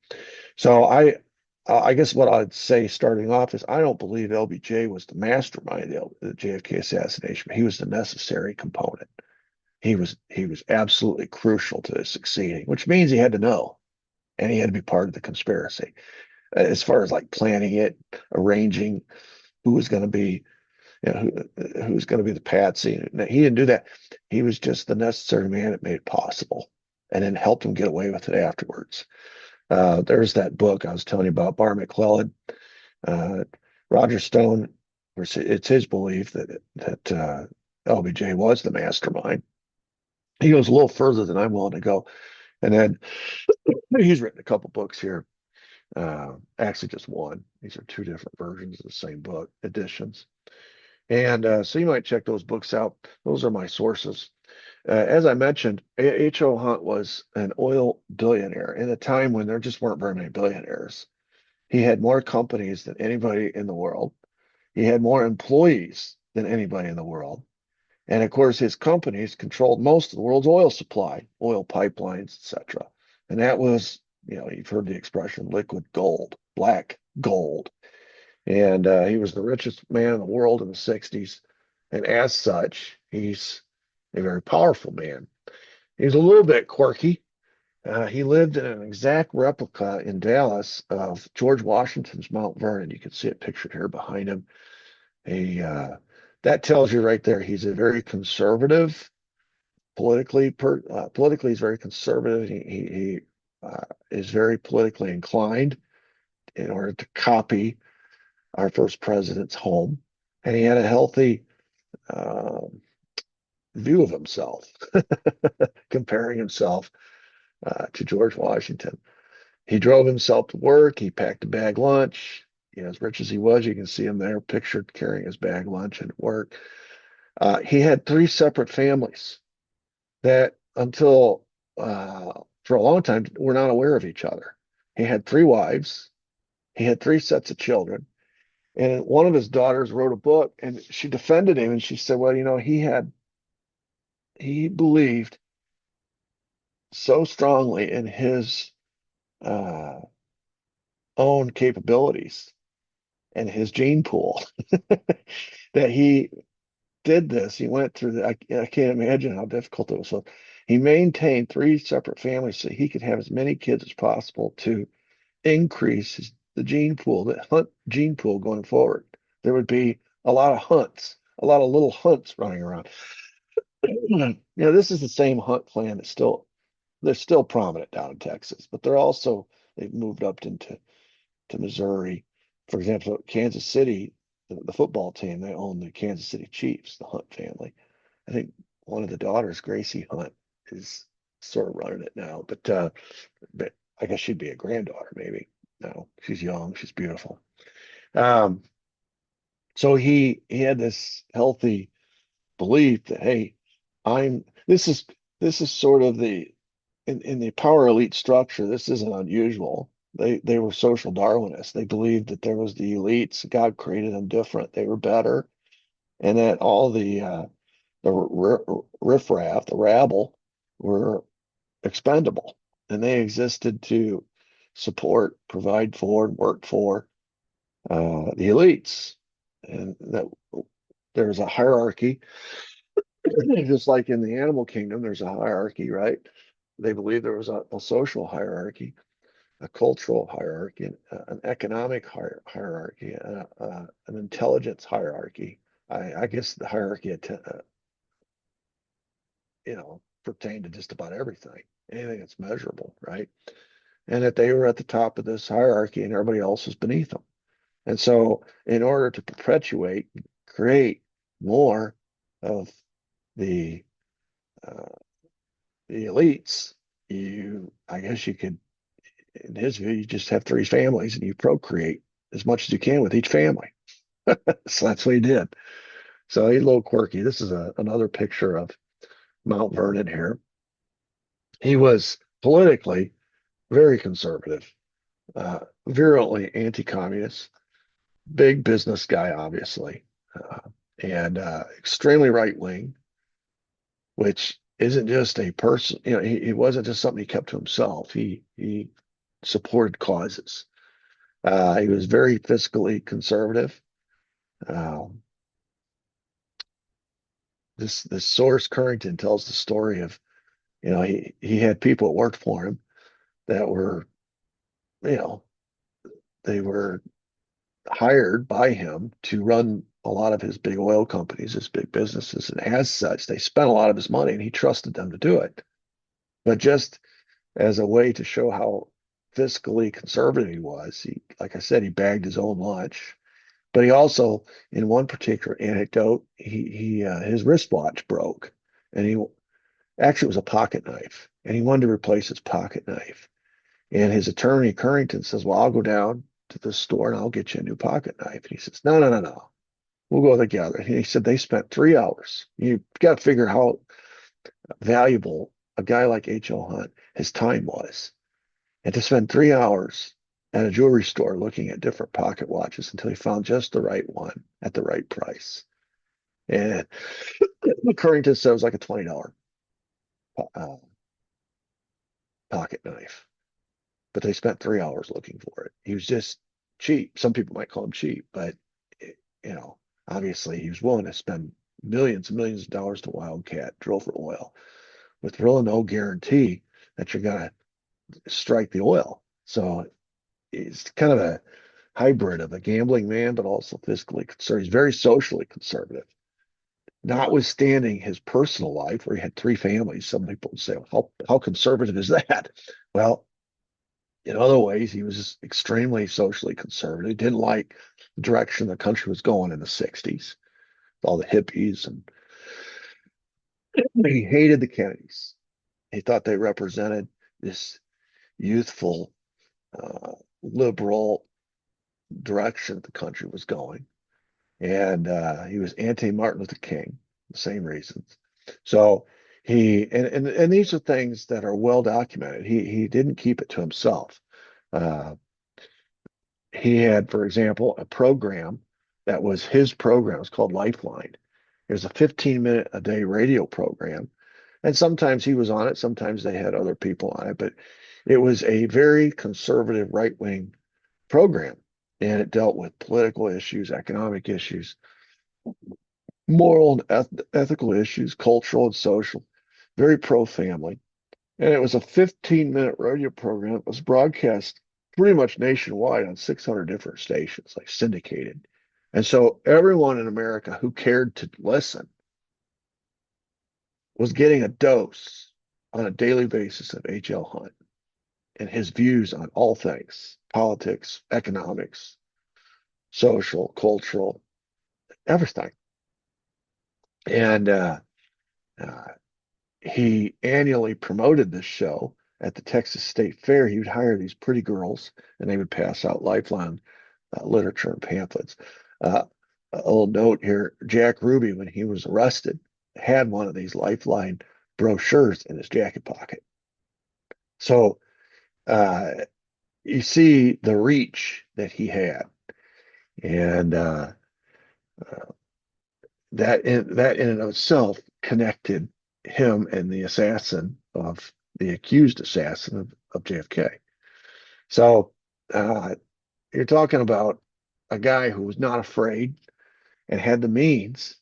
So I guess what I'd say starting off is I don't believe LBJ was the mastermind of the JFK assassination, but he was the necessary component. He was absolutely crucial to his succeeding, which means he had to know and he had to be part of the conspiracy. As far as like planning it, arranging who was going to be, who's going to be the patsy. He didn't do that. He was just the necessary man that made it possible, and then helped him get away with it afterwards. There's that book I was telling you about, Bar McClellan. Roger Stone, it's his belief that LBJ was the mastermind. He goes a little further than I'm willing to go. And then he's written a couple books here. Actually, just one. These are 2 different versions of the same book, editions. And so you might check those books out. Those are my sources. As I mentioned, H.O. Hunt was an oil billionaire in a time when there just weren't very many billionaires. He had more companies than anybody in the world. He had more employees than anybody in the world. And of course, his companies controlled most of the world's oil supply, oil pipelines, etc. And that was, you've heard the expression liquid gold, black gold. And he was the richest man in the world in the 60s. And as such, he's a very powerful man. He's a little bit quirky. He lived in an exact replica in Dallas of George Washington's Mount Vernon. You can see it pictured here behind him. That tells you right there he's a very conservative, politically. Politically, he's very conservative. He is very politically inclined in order to copy our first president's home, and he had a healthy uh, view of himself, comparing himself to George Washington. He drove himself to work. He packed a bag lunch. As rich as he was, you can see him there pictured carrying his bag lunch and work. He had three separate families that until for a long time were not aware of each other. He had three wives. He had three sets of children. And one of his daughters wrote a book and she defended him and she said, well, he believed so strongly in his uh, own capabilities and his gene pool that he did this. He went through I can't imagine how difficult it was. So he maintained three separate families so he could have as many kids as possible to increase the gene pool, the hunt gene pool going forward. There would be a lot of hunts, a lot of little hunts running around. This is the same hunt clan that's they're still prominent down in Texas, but they've moved up to Missouri. For example, Kansas City, the football team, they own the Kansas City Chiefs, the Hunt family. I think one of the daughters, Gracie Hunt, is sort of running it now, but I guess she'd be a granddaughter, maybe. No, she's young, she's beautiful. Um, so he had this healthy belief that, hey, I'm this is sort of the in the power elite structure, this isn't unusual. They were social Darwinists. They believed that there was the elites. God created them different. They were better, and that all the riffraff, the rabble, were expendable, and they existed to support, provide for, and work for the elites, and that there's a hierarchy, just like in the animal kingdom, there's a hierarchy, right? They believe there was a social hierarchy, a cultural hierarchy, an economic hierarchy, an intelligence hierarchy. I guess the hierarchy, pertained to just about everything, anything that's measurable, right? And that they were at the top of this hierarchy and everybody else was beneath them. And so, in order to perpetuate, create more of the uh, the elites, I guess you could, in his view, you just have three families and you procreate as much as you can with each family. So that's what he did. So he's a little quirky. This is another picture of Mount Vernon here. He was politically very conservative, virulently anti-communist, big business guy, obviously, and extremely right wing, which isn't just a person. He wasn't just something he kept to himself. He supported causes. He was very fiscally conservative. Um, this source Currington tells the story of he had people that worked for him that were you know they were hired by him to run a lot of his big oil companies, his big businesses, and as such, they spent a lot of his money, and he trusted them to do it. But just as a way to show how fiscally conservative he was, like I said, he bagged his own lunch. But he also, in one particular anecdote, he his wristwatch broke, and he actually it was a pocket knife, and he wanted to replace his pocket knife. And his attorney Currington says, "Well, I'll go down to the store and I'll get you a new pocket knife." And he says, "No, no, no, no. We'll go together." And he said they spent 3 hours. You got to figure how valuable a guy like H.L. Hunt his time was, and to spend 3 hours at a jewelry store looking at different pocket watches until he found just the right one at the right price. And Currington said it was like a $20 uh, pocket knife, but they spent 3 hours looking for it. He was just cheap. Some people might call him cheap, but you know, obviously he was willing to spend millions and millions of dollars to Wildcat, drill for oil, with really no guarantee that you're gonna strike the oil. So he's kind of a hybrid of a gambling man, but also fiscally conservative. He's very socially conservative. Notwithstanding his personal life, where he had three families, some people would say, well, how conservative is that? Well, in other ways, he was extremely socially conservative. He didn't like the direction the country was going in the 60s, all the hippies, and he hated the Kennedys. He thought they represented this youthful, uh, liberal direction the country was going. And he was anti-Martin Luther King, the same reasons. So and these are things that are well documented. He didn't keep it to himself. Uh, he had, for example, a program that was his program. It was called Lifeline. It was a 15-minute a day radio program. And sometimes he was on it, sometimes they had other people on it, but it was a very conservative right-wing program. And it dealt with political issues, economic issues, moral and ethical issues, cultural and social, very pro-family. And it was a 15-minute radio program. It was broadcast pretty much nationwide on 600 different stations, like syndicated. And so everyone in America who cared to listen was getting a dose on a daily basis of H.L. Hunt and his views on all things, politics, economics, social, cultural, everything. And uh, he annually promoted this show at the Texas State Fair. He would hire these pretty girls and they would pass out lifeline literature and pamphlets. Uh, a little note here, Jack Ruby, when he was arrested, had one of these lifeline brochures in his jacket pocket. So uh, you see the reach that he had. And that in and of itself connected him and the assassin of the accused assassin of JFK. So you're talking about a guy who was not afraid and had the means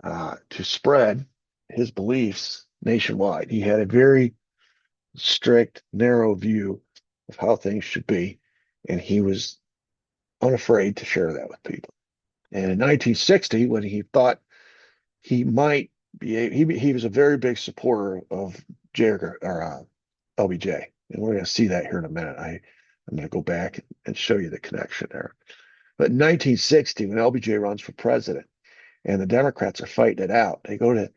to spread his beliefs nationwide. He had a very strict, narrow view of how things should be, and he was unafraid to share that with people. And in 1960, when he thought he might be, he was a very big supporter of LBJ, and we're going to see that here in a minute. I'm going to go back and show you the connection there. But in 1960, when LBJ runs for president and the Democrats are fighting it out, they go to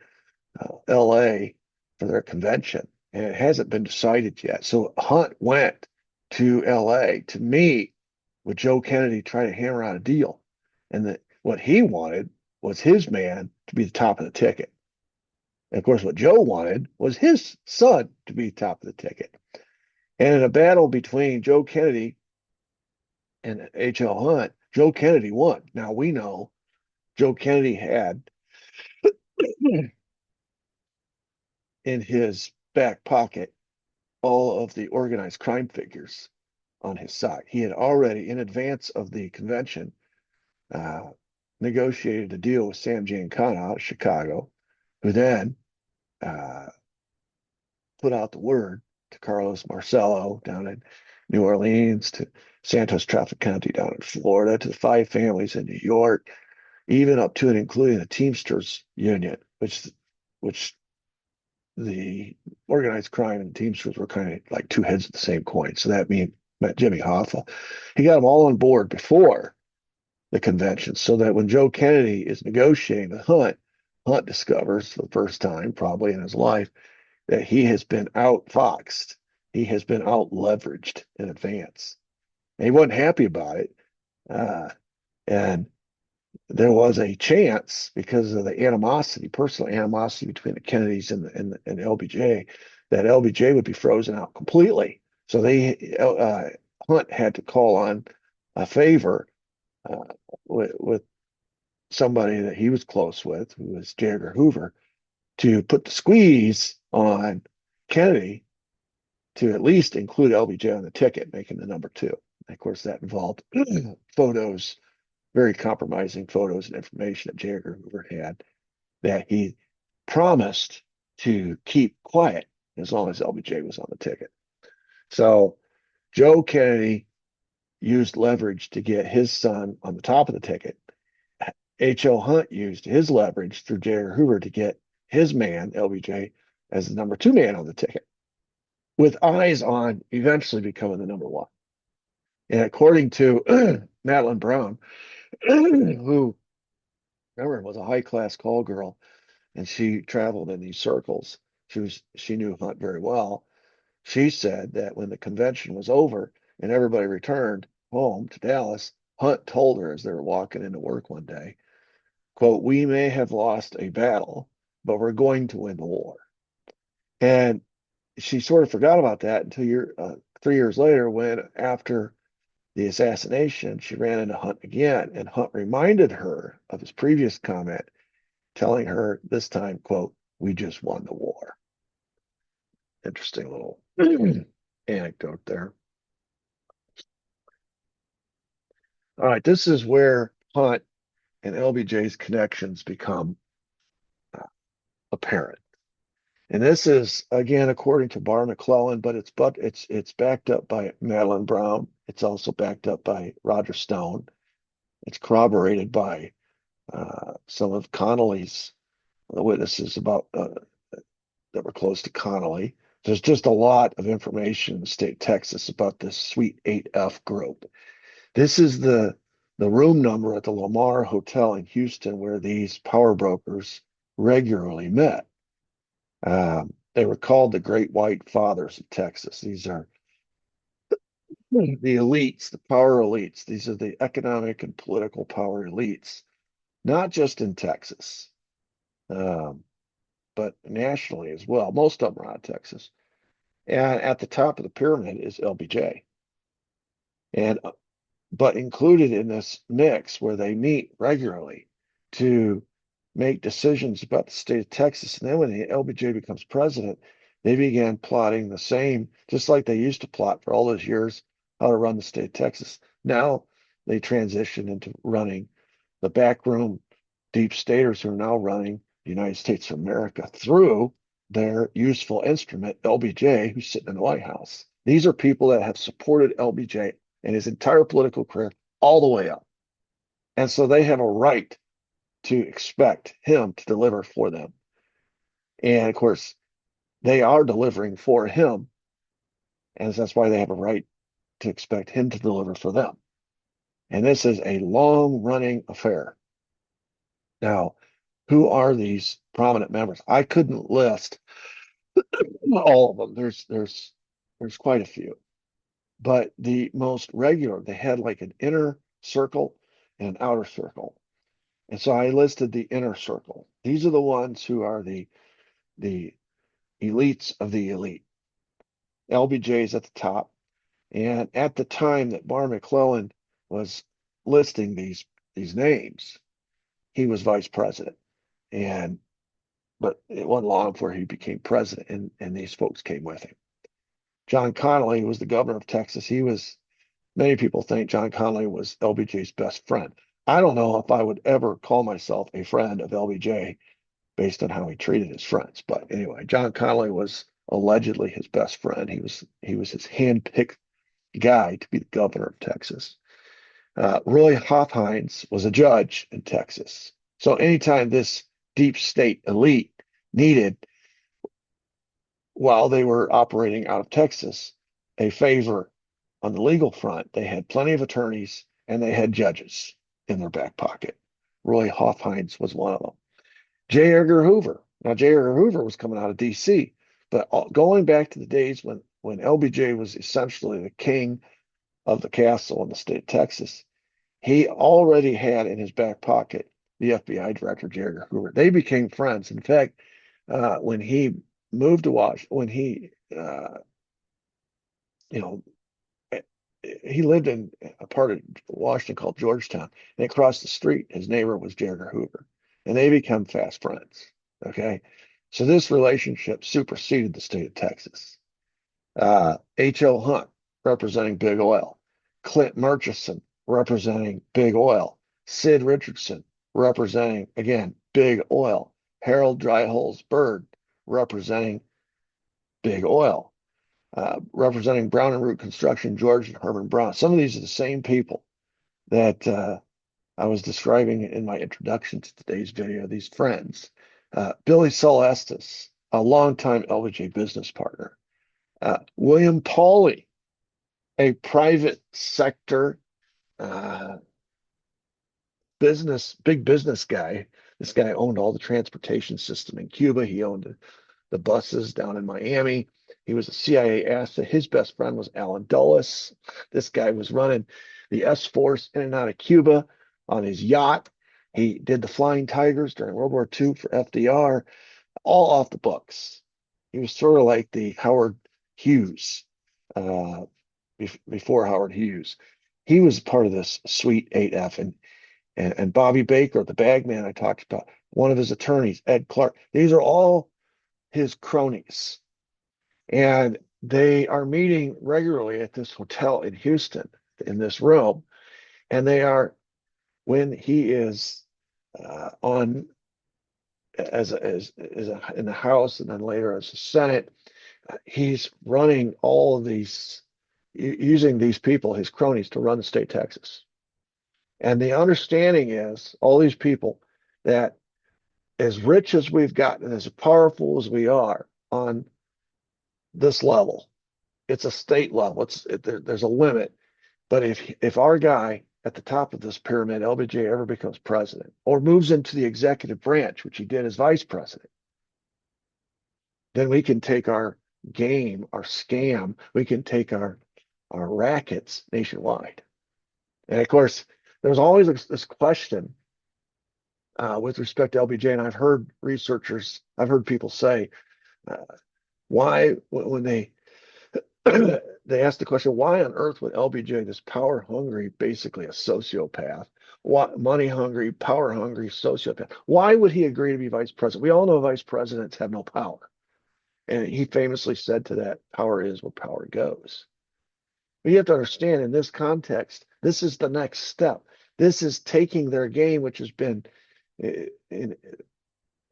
LA for their convention, and it hasn't been decided yet. So Hunt went to LA to meet with Joe Kennedy, try to hammer out a deal. And what he wanted was his man to be the top of the ticket. And of course, what Joe wanted was his son to be top of the ticket. And in a battle between Joe Kennedy and H.L. Hunt, Joe Kennedy won. Now we know Joe Kennedy had in his back pocket all of the organized crime figures on his side. He had already, in advance of the convention, uh, negotiated a deal with Sam Giancana out of Chicago, who then uh, put out the word to Carlos Marcello down in New Orleans, to Santos Trafficante down in Florida, to the five families in New York, even up to and including the Teamsters Union, which the organized crime and Teamsters were kind of like two heads of the same coin. So that meant Jimmy Hoffa. He got them all on board before the convention, so that when Joe Kennedy is negotiating with Hunt, Hunt discovers for the first time, probably in his life, that he has been outfoxed. He has been out leveraged in advance. And he wasn't happy about it. And there was a chance, because of the animosity, personal animosity between the Kennedys and LBJ, that LBJ would be frozen out completely. So Hunt had to call on a favor uh, with somebody that he was close with, who was J. Edgar Hoover, to put the squeeze on Kennedy to at least include LBJ on the ticket, making the number two. And of course, that involved photos, very compromising photos and information that J. Edgar Hoover had, that he promised to keep quiet as long as LBJ was on the ticket. So Joe Kennedy used leverage to get his son on the top of the ticket. H.L. Hunt used his leverage through J. Edgar Hoover to get his man, LBJ, as the number two man on the ticket, with eyes on eventually becoming the number one. And according to Madeline Brown, who, remember, was a high class call girl, and she traveled in these circles. She knew Hunt very well. She said that when the convention was over and everybody returned home to Dallas, Hunt told her as they were walking into work one day, quote, "We may have lost a battle, but we're going to win the war." And she sort of forgot about that until 3 years later, when after the assassination, she ran into Hunt again, and Hunt reminded her of his previous comment, telling her this time, quote, "We just won the war." Interesting little anecdote there. All right, this is where Hunt and LBJ's connections become uh, apparent. And this is again according to Barr McClellan, but it's backed up by Madeline Brown. It's also backed up by Roger Stone. It's corroborated by some of Connolly's witnesses about that were close to Connolly. There's just a lot of information in the state of Texas about this Suite 8F group. This is the room number at the Lamar Hotel in Houston where these power brokers regularly met. They were called the Great White Fathers of Texas. These are the elites, the power elites. These are the economic and political power elites, not just in Texas, um, but nationally as well. Most of them are out of Texas. And at the top of the pyramid is LBJ. And but included in this mix where they meet regularly to make decisions about the state of Texas. And then when the LBJ becomes president, they began plotting the same, just like they used to plot for all those years, how to run the state of Texas. Now they transition into running the backroom deep staters who are now running the United States of America through their useful instrument, LBJ, who's sitting in the White House. These are people that have supported LBJ and his entire political career all the way up. And so they have a right to expect him to deliver for them. And of course, they are delivering for him. And that's why they have a right to expect him to deliver for them. And this is a long running affair. Now, who are these prominent members? I couldn't list all of them. There's quite a few. But the most regular, they had like an inner circle and an outer circle. And so I listed the inner circle. These are the ones who are the elites of the elite. LBJ is at the top. And at the time that Barr McClellan was listing these names, he was vice president. And but it wasn't long before he became president, and these folks came with him. John Connally was the governor of Texas. Many people think John Connally was LBJ's best friend. I don't know if I would ever call myself a friend of LBJ based on how he treated his friends. But anyway, John Connally was allegedly his best friend. He was his handpicked guy to be the governor of Texas. Roy Hofheinz was a judge in Texas. So anytime this deep state elite needed, while they were operating out of Texas, a favor on the legal front, they had plenty of attorneys and they had judges in their back pocket. Roy Hofheinz was one of them. J. Edgar Hoover. Now, J. Edgar Hoover was coming out of D.C., but going back to the days when LBJ was essentially the king of the castle in the state of Texas, he already had in his back pocket the FBI director, J. Edgar Hoover. They became friends. In fact, when he moved to Washington, when you know, he lived in a part of Washington called Georgetown, and across the street, his neighbor was J. Edgar Hoover, and they become fast friends. Okay, so this relationship superseded the state of Texas. H.L. Hunt representing Big Oil, Clint Murchison representing Big Oil, Sid Richardson representing again Big Oil, Harold Dryholes Bird representing Big Oil. Representing Brown and Root Construction, George and Herman Brown. Some of these are the same people that I was describing in my introduction to today's video, these friends. Billy Celestis, a longtime LBJ business partner. William Pauley, a private sector big business guy. This guy owned all the transportation system in Cuba. He owned the buses down in Miami. He was a CIA asset. His best friend was Alan Dulles. This guy was running the S Force in and out of Cuba on his yacht. He did the Flying Tigers during World War II for FDR, all off the books. He was sort of like the Howard Hughes uh, before Howard Hughes. He was part of this Suite 8F, and Bobby Baker, the bagman I talked about, one of his attorneys, Ed Clark. These are all his cronies. And they are meeting regularly at this hotel in Houston in this room. And they are, when he is on in the House and then later as the Senate, he's running all of these, using these people, his cronies, to run the state of Texas. And the understanding is all these people that as rich as we've gotten, as powerful as we are on this level, it's a state level. There's a limit. But if our guy at the top of this pyramid, LBJ, ever becomes president or moves into the executive branch, which he did as vice president, then we can take our game, our scam, we can take our rackets nationwide. And of course, there's always this question with respect to LBJ, and I've heard people say, uh, why, when they they asked the question, why on earth would LBJ, this power hungry, basically a sociopath, money hungry, power hungry sociopath, why would he agree to be vice president? We all know vice presidents have no power. And he famously said to that, power is where power goes. But you have to understand, in this context, this is the next step. This is taking their game, which has been in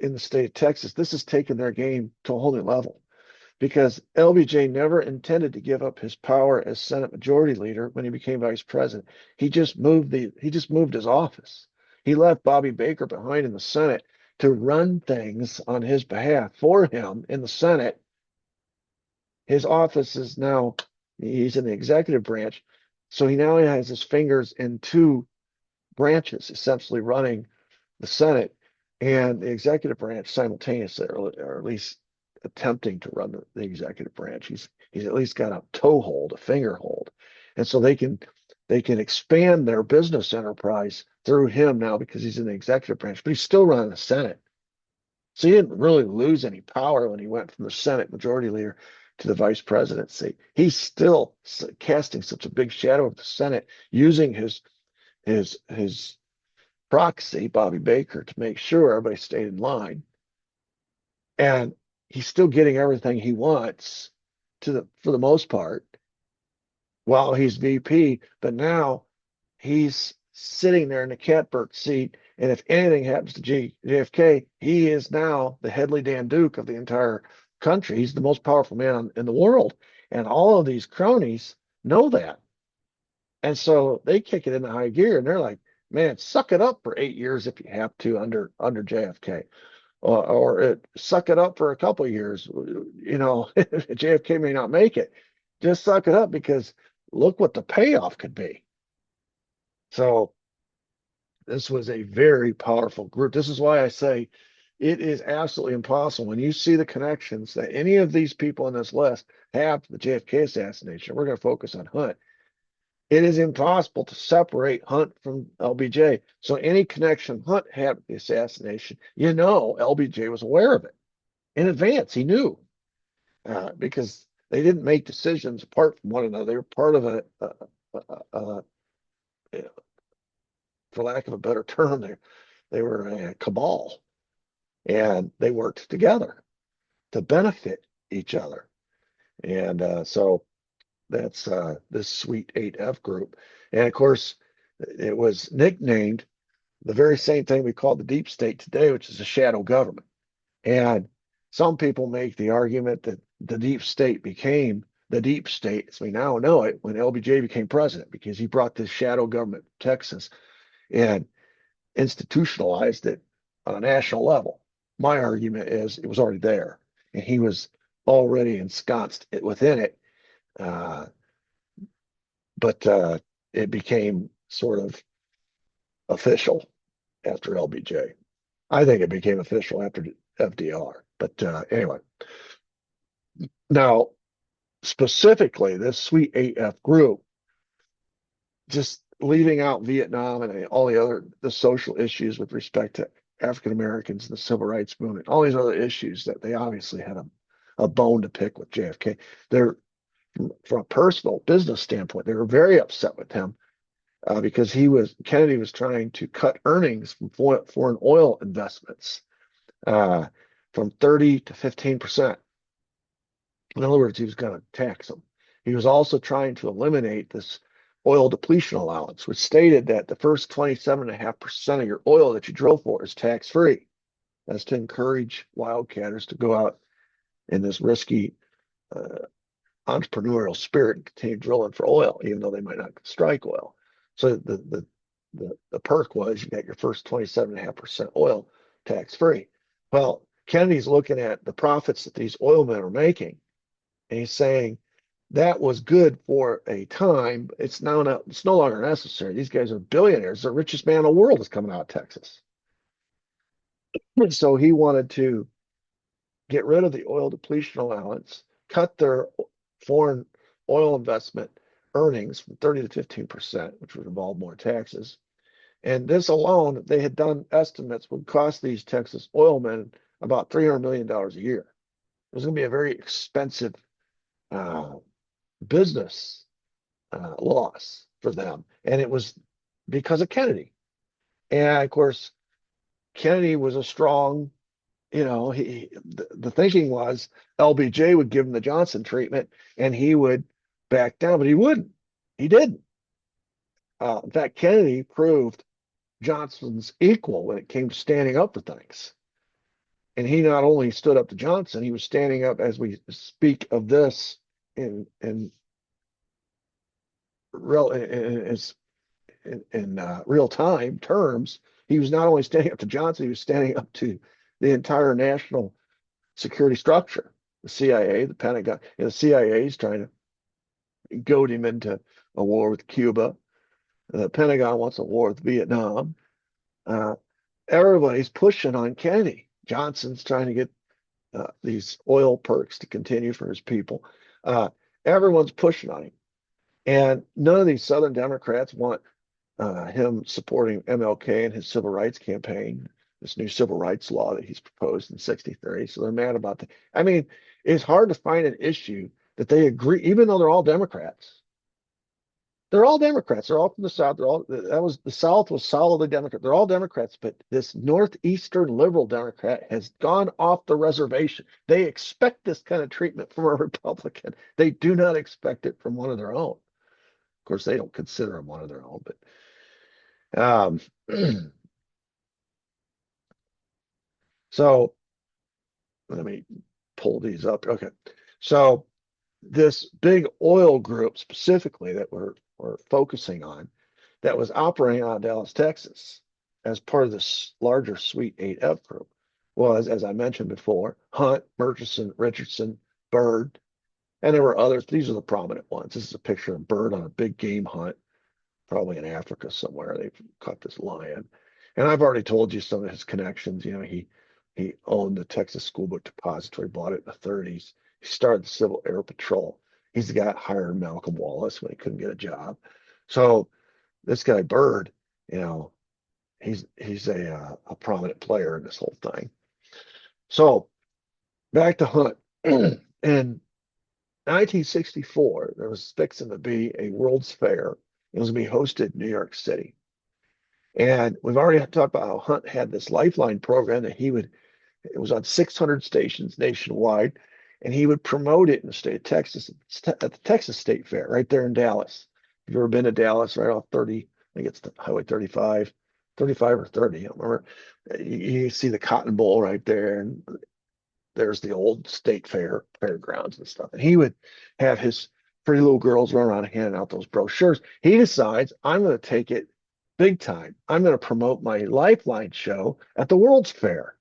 the state of Texas, this is taking their game to a whole new level, because LBJ never intended to give up his power as Senate Majority Leader when he became Vice President. He just moved his office. He left Bobby Baker behind in the Senate to run things on his behalf for him in the Senate. His office is now, he's in the executive branch, so he now has his fingers in two branches, essentially running the Senate and the executive branch simultaneously, or at least attempting to run the executive branch. He's at least got a toehold, a finger hold. And so they can expand their business enterprise through him now because he's in the executive branch, but he's still running the Senate. So he didn't really lose any power when he went from the Senate Majority Leader to the vice presidency. He's still casting such a big shadow of the Senate, using his proxy, Bobby Baker, to make sure everybody stayed in line. And he's still getting everything he wants for the most part while he's VP. But now he's sitting there in the catbird seat. And if anything happens to JFK, he is now the Headley Dan Duke of the entire country. He's the most powerful man in the world. And all of these cronies know that. And so they kick it into high gear and they're like, man, suck it up for 8 years if you have to under JFK. Or suck it up for a couple of years. You know, JFK may not make it. Just suck it up, because look what the payoff could be. So this was a very powerful group. This is why I say it is absolutely impossible when you see the connections that any of these people on this list have to the JFK assassination. We're going to focus on Hunt. It is impossible to separate Hunt from LBJ. So any connection Hunt had with the assassination, LBJ was aware of it in advance. He knew, because they didn't make decisions apart from one another. They were part of a for lack of a better term, they were a cabal, and they worked together to benefit each other. And so that's this Suite 8F group. And of course, it was nicknamed the very same thing we call the deep state today, which is a shadow government. And some people make the argument that the deep state became the deep state as we now know it when LBJ became president, because he brought this shadow government to Texas and institutionalized it on a national level. My argument is it was already there, and he was already ensconced within it. But it became sort of official after LBJ. I think it became official after FDR. But anyway, now specifically this Sweet AF group, just leaving out Vietnam and all the social issues with respect to African Americans and the civil rights movement, all these other issues that they obviously had a bone to pick with JFK. They're from a personal business standpoint, they were very upset with him because Kennedy was trying to cut earnings from foreign oil investments uh, from 30 to 15%. In other words, he was going to tax them. He was also trying to eliminate this oil depletion allowance, which stated that the first 27.5% of your oil that you drill for is tax free. That's to encourage wildcatters to go out in this risky uh, entrepreneurial spirit and continue drilling for oil, even though they might not strike oil. So the perk was you got your first 27.5% oil tax free. Well, Kennedy's looking at the profits that these oil men are making, and he's saying that was good for a time. It's no longer necessary. These guys are billionaires. The richest man in the world is coming out of Texas. So he wanted to get rid of the oil depletion allowance, cut their foreign oil investment earnings from 30 to 15%, which would involve more taxes. And this alone, they had done estimates, would cost these Texas oil men about $300 million a year. It was going to be a very expensive uh, business loss for them. And it was because of Kennedy. And of course, Kennedy was a strong, the thinking was LBJ would give him the Johnson treatment and he would back down, but he wouldn't. He didn't. In fact, Kennedy proved Johnson's equal when it came to standing up for things. And he not only stood up to Johnson, he was standing up as we speak of this in real in real time terms. He was not only standing up to Johnson, he was standing up to the entire national security structure, the CIA, the Pentagon. The CIA is trying to goad him into a war with Cuba. The Pentagon wants a war with Vietnam. Uh, Everybody's pushing on Kennedy. Johnson's trying to get these oil perks to continue for his people. Everyone's pushing on him. And none of these Southern Democrats want him supporting MLK and his civil rights campaign, this new civil rights law that he's proposed in '63. So they're mad about that. I mean, it's hard to find an issue that they agree, even though they're all Democrats. They're all Democrats. They're all from the South. The South was solidly Democrat. They're all Democrats, but this Northeastern liberal Democrat has gone off the reservation. They expect this kind of treatment from a Republican. They do not expect it from one of their own. Of course, they don't consider him one of their own, but so let me pull these up. Okay. So this big oil group specifically that we're focusing on that was operating out of Dallas, Texas, as part of this larger Suite 8F group was, as I mentioned before, Hunt, Murchison, Richardson, Byrd, and there were others. These are the prominent ones. This is a picture of Byrd on a big game hunt, probably in Africa somewhere. They've caught this lion. And I've already told you some of his connections. He owned the Texas School Book Depository, bought it in the 30s. He started the Civil Air Patrol. He's the guy that hired Malcolm Wallace when he couldn't get a job. So this guy Byrd, you know, he's a prominent player in this whole thing. So back to Hunt. In 1964, there was fixing to be a World's Fair. It was going to be hosted in New York City. And we've already talked about how Hunt had this Lifeline program that it was on 600 stations nationwide, and he would promote it in the state of Texas at the Texas State Fair right there in Dallas. If you've ever been to Dallas, right off 30, I think it's the Highway 35, 35 or 30, I don't remember. You see the Cotton Bowl right there, and there's the old state fairgrounds and stuff. And he would have his pretty little girls run around handing out those brochures. He decides, I'm going to take it big time. I'm going to promote my Lifeline show at the World's Fair.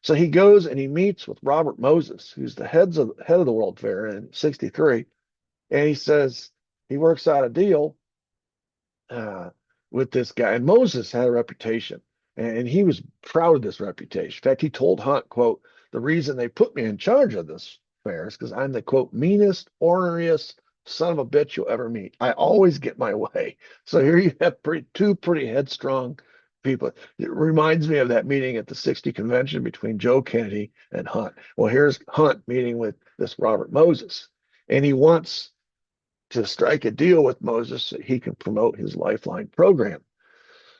So he goes and he meets with Robert Moses, who's the head of the World Fair in '63, and he says he works out a deal with this guy. And Moses had a reputation, and he was proud of this reputation. In fact, he told Hunt, "quote The reason they put me in charge of this fairs because I'm the quote meanest, orneriest son of a bitch you'll ever meet. I always get my way. So here you have two pretty headstrong people. It reminds me of that meeting at the 60 convention between Joe Kennedy and Hunt. Well, here's Hunt meeting with this Robert Moses, and he wants to strike a deal with Moses so he can promote his Lifeline program.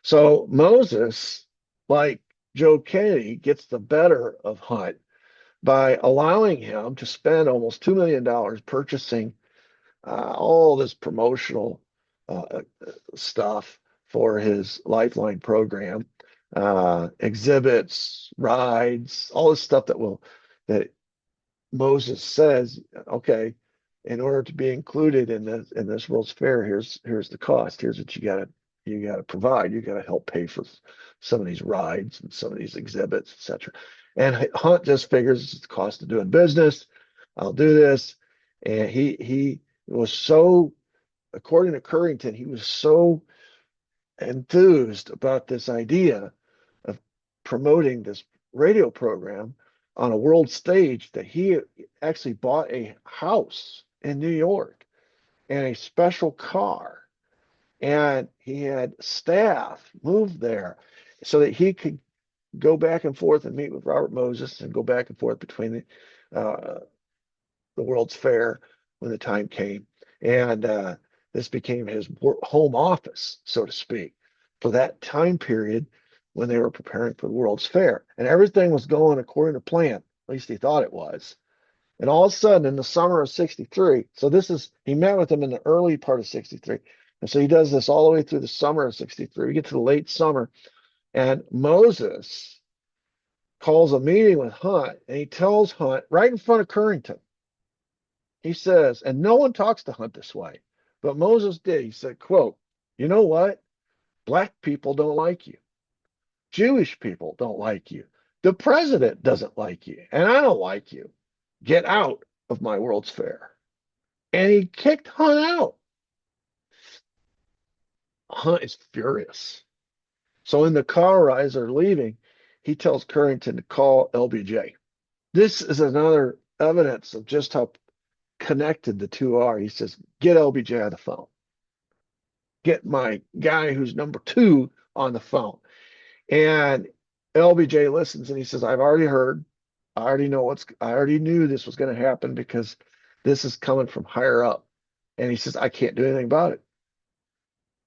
So Moses, like Joe Kennedy, gets the better of Hunt by allowing him to spend almost $2 million purchasing all this promotional stuff for his Lifeline program, exhibits, rides, all this stuff that Moses says, okay, in order to be included in this World's Fair, here's the cost. Here's what you gotta provide. You gotta help pay for some of these rides and some of these exhibits, etc. And Hunt just figures it's the cost of doing business. I'll do this. And he was so, according to Currington, he was so enthused about this idea of promoting this radio program on a world stage that he actually bought a house in New York and a special car. And he had staff move there so that he could go back and forth and meet with Robert Moses and go back and forth between the World's Fair when the time came. And this became his home office, so to speak, for that time period when they were preparing for the World's Fair. And everything was going according to plan. At least he thought it was. And all of a sudden, in the summer of 63, so he met with him in the early part of 63. And so he does this all the way through the summer of 63. We get to the late summer, and Moses calls a meeting with Hunt, and he tells Hunt right in front of Currington, he says, and no one talks to Hunt this way, but Moses did. He said, quote, you know what? Black people don't like you. Jewish people don't like you. The president doesn't like you, and I don't like you. Get out of my World's Fair. And he kicked Hunt out. Hunt is furious. So in the car as they're leaving, he tells Currington to call LBJ. This is another evidence of just how connected the two are. He says, get LBJ on the phone. Get my guy who's number two on the phone. And LBJ listens and he says, I've already heard. I already knew this was going to happen because this is coming from higher up. And he says, I can't do anything about it.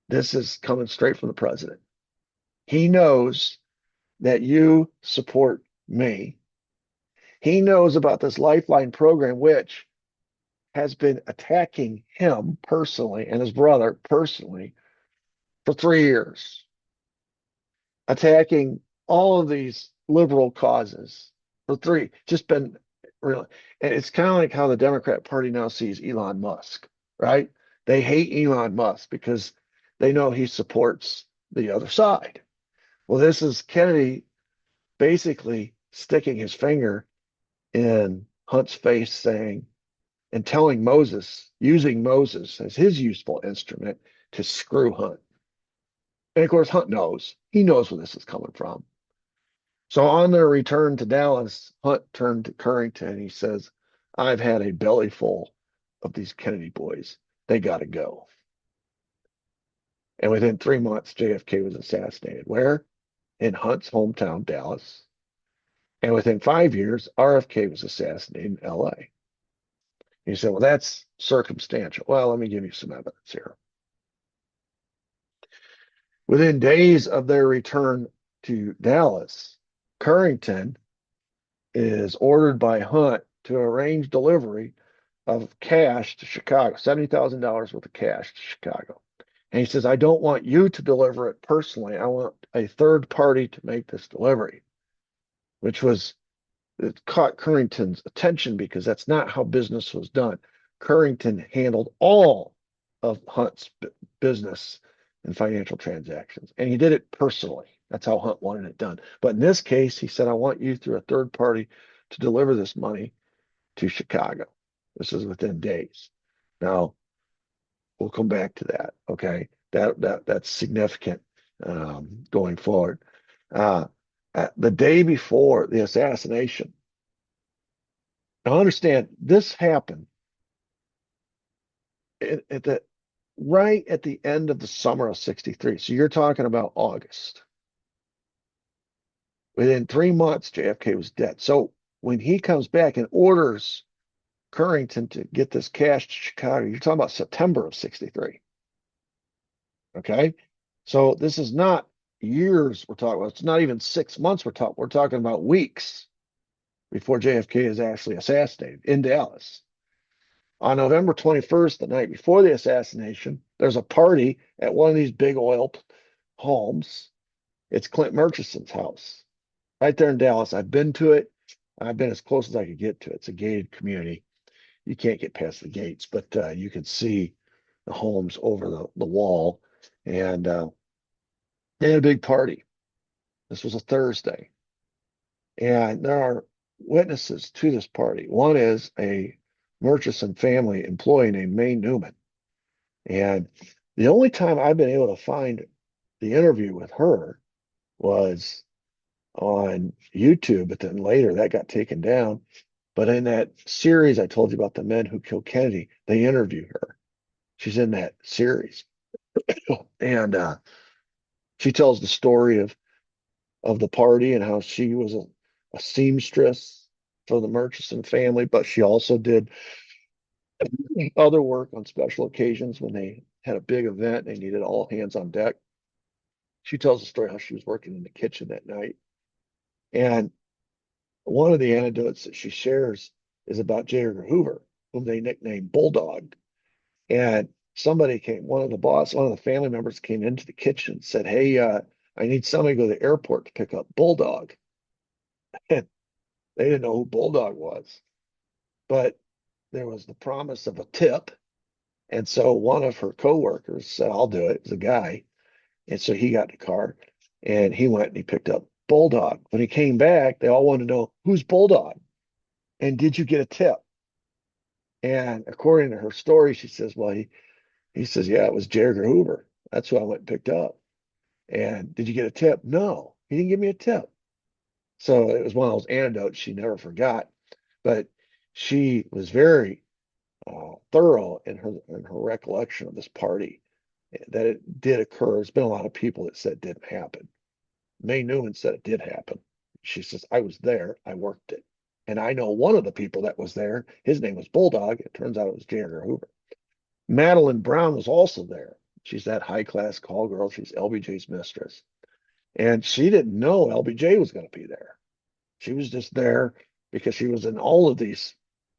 This is coming straight from the president. He knows that you support me. He knows about this Lifeline program, which has been attacking him personally and his brother personally for 3 years, attacking all of these liberal causes for three, just been really. And it's kind of like how the Democrat Party now sees Elon Musk, right? They hate Elon Musk because they know he supports the other side. Well, this is Kennedy basically sticking his finger in Hunt's face, saying, and telling Moses, using Moses as his useful instrument to screw Hunt. And of course, Hunt knows. He knows where this is coming from. So on their return to Dallas, Hunt turned to Currington and he says, I've had a belly full of these Kennedy boys. They got to go. And within 3 months, JFK was assassinated. Where? In Hunt's hometown, Dallas. And within 5 years, RFK was assassinated in LA. You said, well, that's circumstantial. Well, let me give you some evidence here. Within days of their return to Dallas, Currington is ordered by Hunt to arrange delivery of cash to Chicago, $70,000 worth of cash to Chicago. And he says, I don't want you to deliver it personally. I want a third party to make this delivery, which was, it caught Currington's attention because that's not how business was done. Currington handled all of Hunt's business and financial transactions, and he did it personally. That's how Hunt wanted it done. But in this case, he said, I want you through a third party to deliver this money to Chicago. This is within days. Now, we'll come back to that. Okay, that's significant going forward. The day before the assassination, Now understand this happened at the right at the end of the summer of 63. So you're talking about August. Within 3 months, JFK was dead. So when he comes back and orders Currington to get this cash to Chicago, you're talking about September of 63. Okay. So this is not years we're talking about. It's not even 6 months we're talking. We're talking about weeks before JFK is actually assassinated in Dallas. On November 21st, the night before the assassination, there's a party at one of these big oil homes. It's Clint Murchison's house right there in Dallas. I've been to it. I've been as close as I could get to it. It's a gated community. You can't get past the gates, but you can see the homes over the wall. And they had a big party. This was a Thursday. And there are witnesses to this party. One is a Murchison family employee named May Newman. And the only time I've been able to find the interview with her was on YouTube, but then later that got taken down. But in that series I told you about the men who killed Kennedy, they interview her. She's in that series. And she tells the story of the party and how she was a seamstress for the Murchison family, but she also did other work on special occasions when they had a big event, they needed all hands on deck. She tells the story how she was working in the kitchen that night. And one of the anecdotes that she shares is about J. Edgar Hoover, whom they nicknamed Bulldog. And somebody came, one of the family members came into the kitchen and said, "Hey, I need somebody to go to the airport to pick up Bulldog." And they didn't know who Bulldog was, but there was the promise of a tip. And so one of her coworkers said, "I'll do it." It was a guy. And so he got in the car and he went and he picked up Bulldog. When he came back, they all wanted to know, who's Bulldog? And did you get a tip? And according to her story, she says, well, he says, yeah, it was J. Edgar Hoover. That's who I went and picked up. And did you get a tip? No, he didn't give me a tip. So it was one of those anecdotes she never forgot. But she was very thorough in her recollection of this party, that it did occur. There's been a lot of people that said it didn't happen. May Newman said it did happen. She says, I was there, I worked it. And I know one of the people that was there. His name was Bulldog. It turns out it was J. Edgar Hoover. Madeline Brown was also there. She's that high class call girl. She's LBJ's mistress. And she didn't know LBJ was going to be there. She was just there because she was in all of these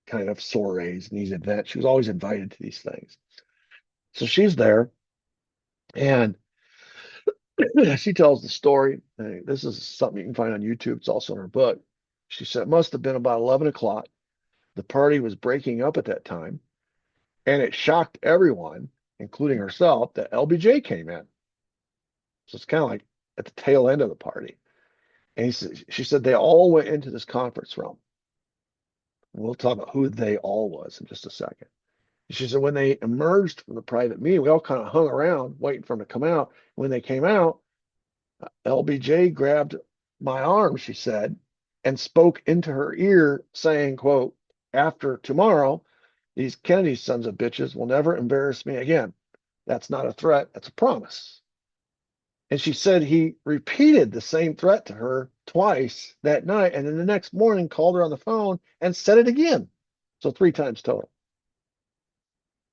kind of soirees and these events. She was always invited to these things. So she's there and she tells the story. This is something you can find on YouTube. It's also in her book. She said it must have been about 11 o'clock. The party was breaking up at that time. And it shocked everyone, including herself, that LBJ came in. So it's kind of like at the tail end of the party. And she said they all went into this conference room. And we'll talk about who they all was in just a second. She said when they emerged from the private meeting, we all kind of hung around waiting for them to come out. When they came out, LBJ grabbed my arm, she said, and spoke into her ear, saying, quote, after tomorrow, these Kennedy sons of bitches will never embarrass me again. That's not a threat, that's a promise. And she said he repeated the same threat to her twice that night. And then the next morning called her on the phone and said it again. So 3 times total.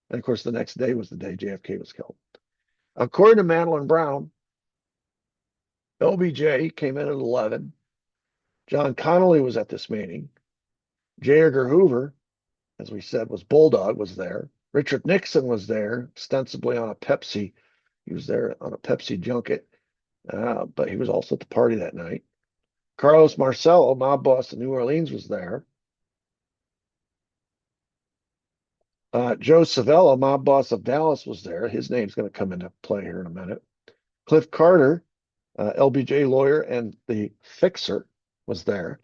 And of course, the next day was the day JFK was killed. According to Madeline Brown, LBJ came in at 11. John Connolly was at this meeting. J. Edgar Hoover, as we said, was Bulldog, was there. Richard Nixon was there, ostensibly on a Pepsi. He was there on a Pepsi junket, but he was also at the party that night. Carlos Marcello, mob boss in New Orleans, was there. Joe Savella, mob boss of Dallas, was there. His name's going to come into play here in a minute. Cliff Carter, LBJ lawyer and the fixer, was there.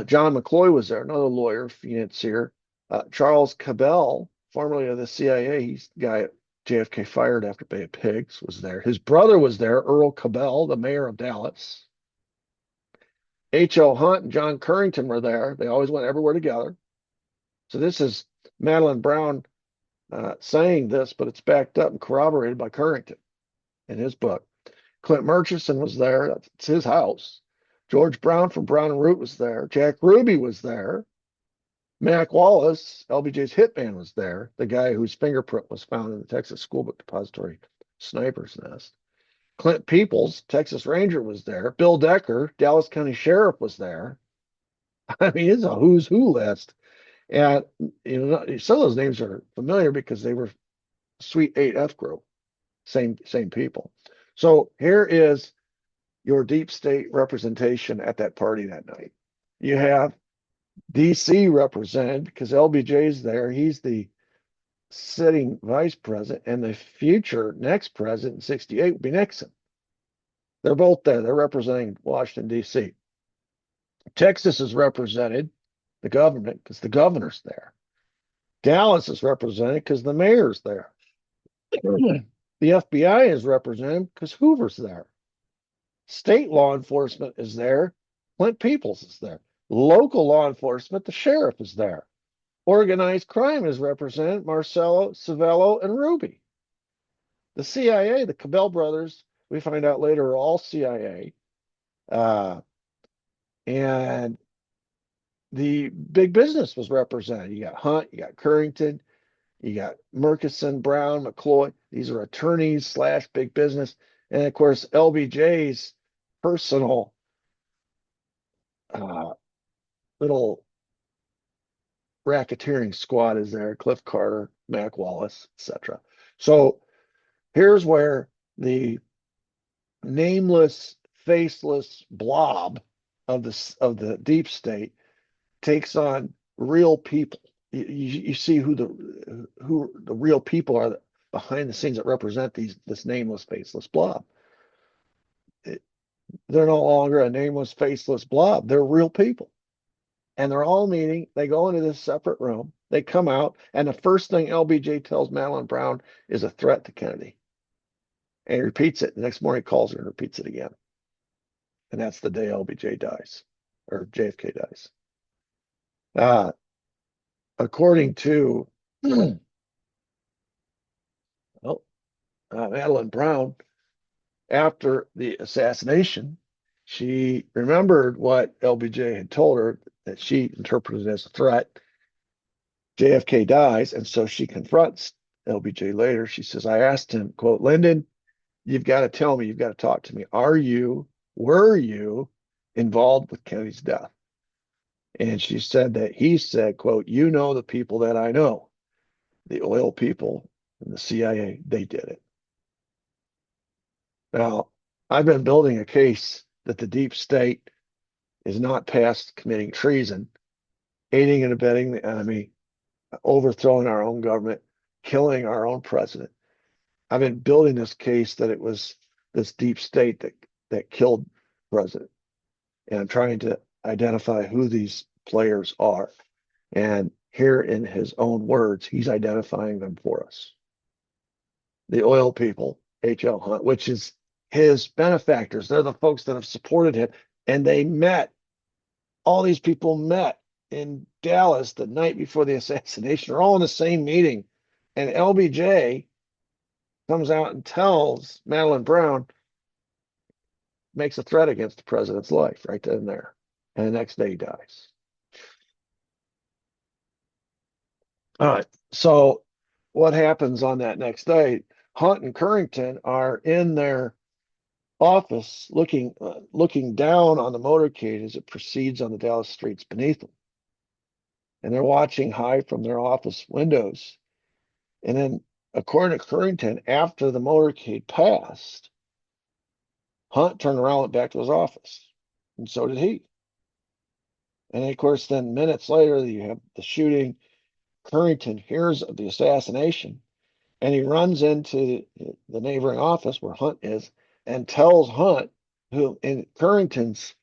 John McCloy was there, another lawyer, financier. Charles Cabal, formerly of the CIA, he's the guy JFK fired after Bay of Pigs, was there. His brother was there, Earl Cabell, the mayor of Dallas. H.L. Hunt and John Currington were there. They always went everywhere together. So this is Madeline Brown saying this, but it's backed up and corroborated by Currington in his book. Clint Murchison was there. That's his house. George Brown from Brown and Root was there. Jack Ruby was there. Mac Wallace, LBJ's hitman, was there. The guy whose fingerprint was found in the Texas School Book Depository sniper's nest. Clint Peoples, Texas Ranger, was there. Bill Decker, Dallas County Sheriff, was there. I mean, it's a who's who list. And some of those names are familiar because they were Suite 8F group, same people. So here is your deep state representation at that party that night. You have DC represented because LBJ's there. He's the sitting vice president, and the future next president in 68 would be Nixon. They're both there. They're representing Washington, D.C. Texas is represented, the government, because the governor's there. Dallas is represented because the mayor's there. The FBI is represented because Hoover's there. State law enforcement is there. Clint Peoples is there. Local law enforcement, the sheriff is there. Organized crime is represented, Marcello, Savello, and Ruby. The CIA, the Cabal brothers, we find out later, are all CIA. And the big business was represented. You got Hunt, you got Currington, you got Murchison, Brown, McCloy. These are attorneys slash big business. And of course, LBJ's personal little racketeering squad is there. Cliff Carter, Mac Wallace, etc. So here's where the nameless, faceless blob of the deep state takes on real people. You see who the real people are behind the scenes that represent this nameless, faceless blob. They're no longer a nameless, faceless blob. They're real people. And they're all meeting. They go into this separate room. They come out, and the first thing LBJ tells Madeline Brown is a threat to Kennedy. And he repeats it. The next morning, he calls her and repeats it again. And that's the day LBJ dies, or JFK dies. According to Madeline Brown, after the assassination, she remembered what LBJ had told her that she interpreted as a threat. JFK dies, and so she confronts LBJ later. She says, I asked him, quote, Lyndon, you've got to tell me, you've got to talk to me. Were you involved with Kennedy's death? And she said that he said, quote, you know the people that I know, the oil people and the CIA, they did it. Now, I've been building a case that the deep state is not past committing treason, aiding and abetting the enemy, overthrowing our own government, killing our own president. I've been building this case that it was this deep state that killed the president. And I'm trying to identify who these players are. And here in his own words, he's identifying them for us. The oil people, H.L. Hunt, which is his benefactors. They're the folks that have supported him. And they met, all these people met in Dallas the night before the assassination. They're all in the same meeting. And LBJ comes out and tells Madeline Brown, makes a threat against the president's life right then and there. And the next day he dies. All right. So what happens on that next day? Hunt and Currington are in their office looking down on the motorcade as it proceeds on the Dallas streets beneath them. And they're watching high from their office windows. And then, according to Currington, after the motorcade passed, Hunt turned around and went back to his office. And so did he. And of course, then minutes later, you have the shooting. Currington hears of the assassination, and he runs into the neighboring office where Hunt is and tells Hunt, who in Currington's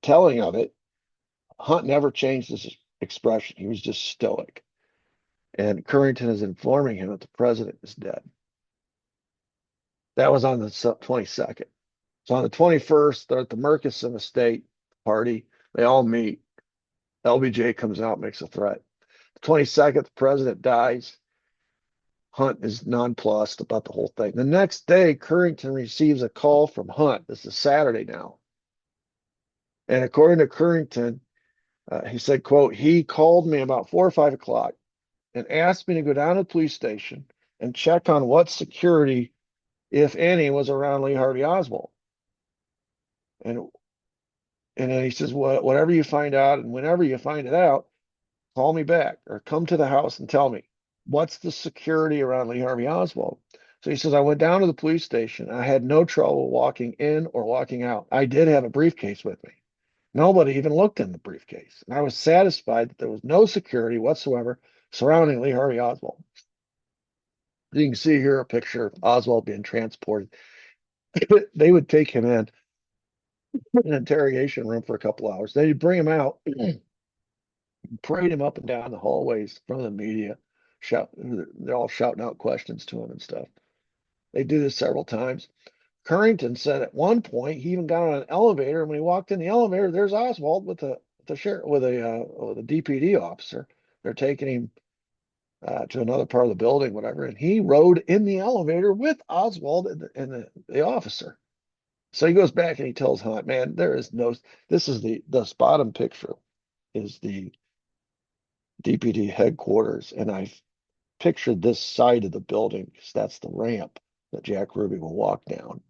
telling of it, Hunt never changed his expression. He was just stoic. And Currington is informing him that the president is dead. That was on the 22nd. So on the 21st, they're at the Murkison estate party. They all meet. LBJ comes out, makes a threat. The 22nd, the president dies. Hunt is nonplussed about the whole thing. The next day, Currington receives a call from Hunt. This is Saturday now. And according to Currington, he said, quote, he called me about 4 or 5 o'clock and asked me to go down to the police station and check on what security, if any, was around Lee Harvey Oswald. And then he says, whatever you find out and whenever you find it out, call me back or come to the house and tell me what's the security around Lee Harvey Oswald. So he says, I went down to the police station. I had no trouble walking in or walking out. I did have a briefcase with me. Nobody even looked in the briefcase. And I was satisfied that there was no security whatsoever surrounding Lee Harvey Oswald. You can see here a picture of Oswald being transported. They would take him in an interrogation room for a couple hours. They'd bring him out, parade him up and down the hallways from the media. They're all shouting out questions to him and stuff. They do this several times. Currington said at one point he even got on an elevator, and when he walked in the elevator, there's Oswald with the sheriff with a DPD officer. They're taking him to another part of the building, whatever, and he rode in the elevator with Oswald and the officer. So he goes back and he tells Hunt, man, there is no. This is the bottom picture is the DPD headquarters, and I've pictured this side of the building because that's the ramp that Jack Ruby will walk down.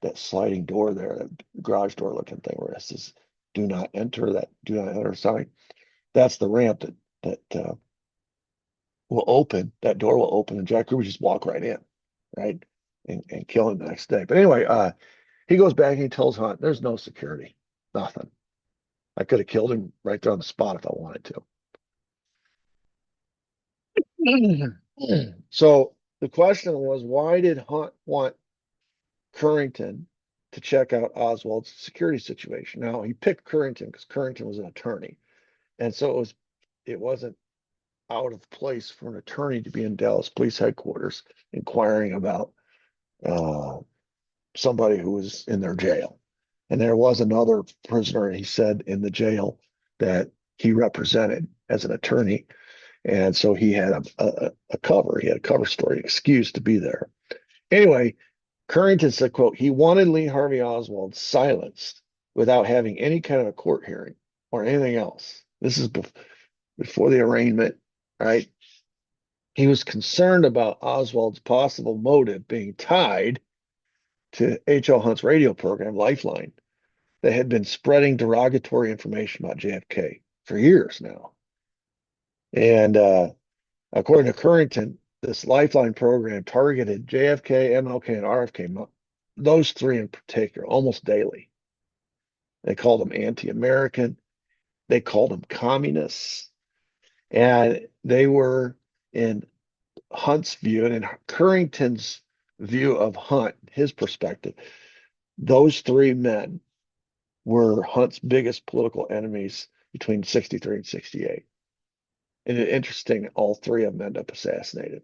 That sliding door there, that garage door looking thing where it says "Do not enter." That "Do not enter" sign. That's the ramp that will open. That door will open, and Jack Ruby just walk right in, right, and kill him the next day. But anyway, he goes back and he tells Hunt, "There's no security, nothing. I could have killed him right there on the spot if I wanted to." So the question was, why did Hunt want Currington to check out Oswald's security situation? Now he picked Currington because Currington was an attorney, and so it wasn't out of place for an attorney to be in Dallas Police Headquarters inquiring about somebody who was in their jail. And there was another prisoner, he said, in the jail that he represented as an attorney. And so he had a cover, he had a cover story excuse to be there. Anyway, Currington said, quote, he wanted Lee Harvey Oswald silenced without having any kind of a court hearing or anything else. This is before the arraignment, right? He was concerned about Oswald's possible motive being tied to H.L. Hunt's radio program, Lifeline, that had been spreading derogatory information about JFK for years now. And according to Currington, this Lifeline program targeted JFK, MLK, and RFK, those three in particular, almost daily. They called them anti-American. They called them communists. And they were, in Hunt's view and in Currington's view of Hunt, his perspective, those three men were Hunt's biggest political enemies between 63 and 68. And it's interesting, all three of them end up assassinated.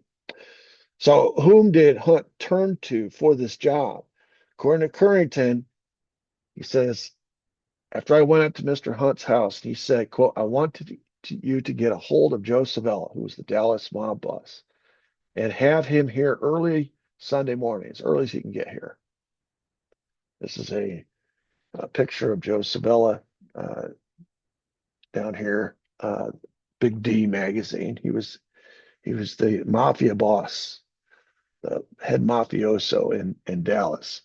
So whom did Hunt turn to for this job? According to Currington, he says, after I went up to Mr. Hunt's house, he said, quote, I want you to get a hold of Joe Savella, who was the Dallas mob boss, and have him here early Sunday morning, as early as he can get here. This is a picture of Joe Savella down here, Big D magazine. He was the mafia boss, the head mafioso in Dallas.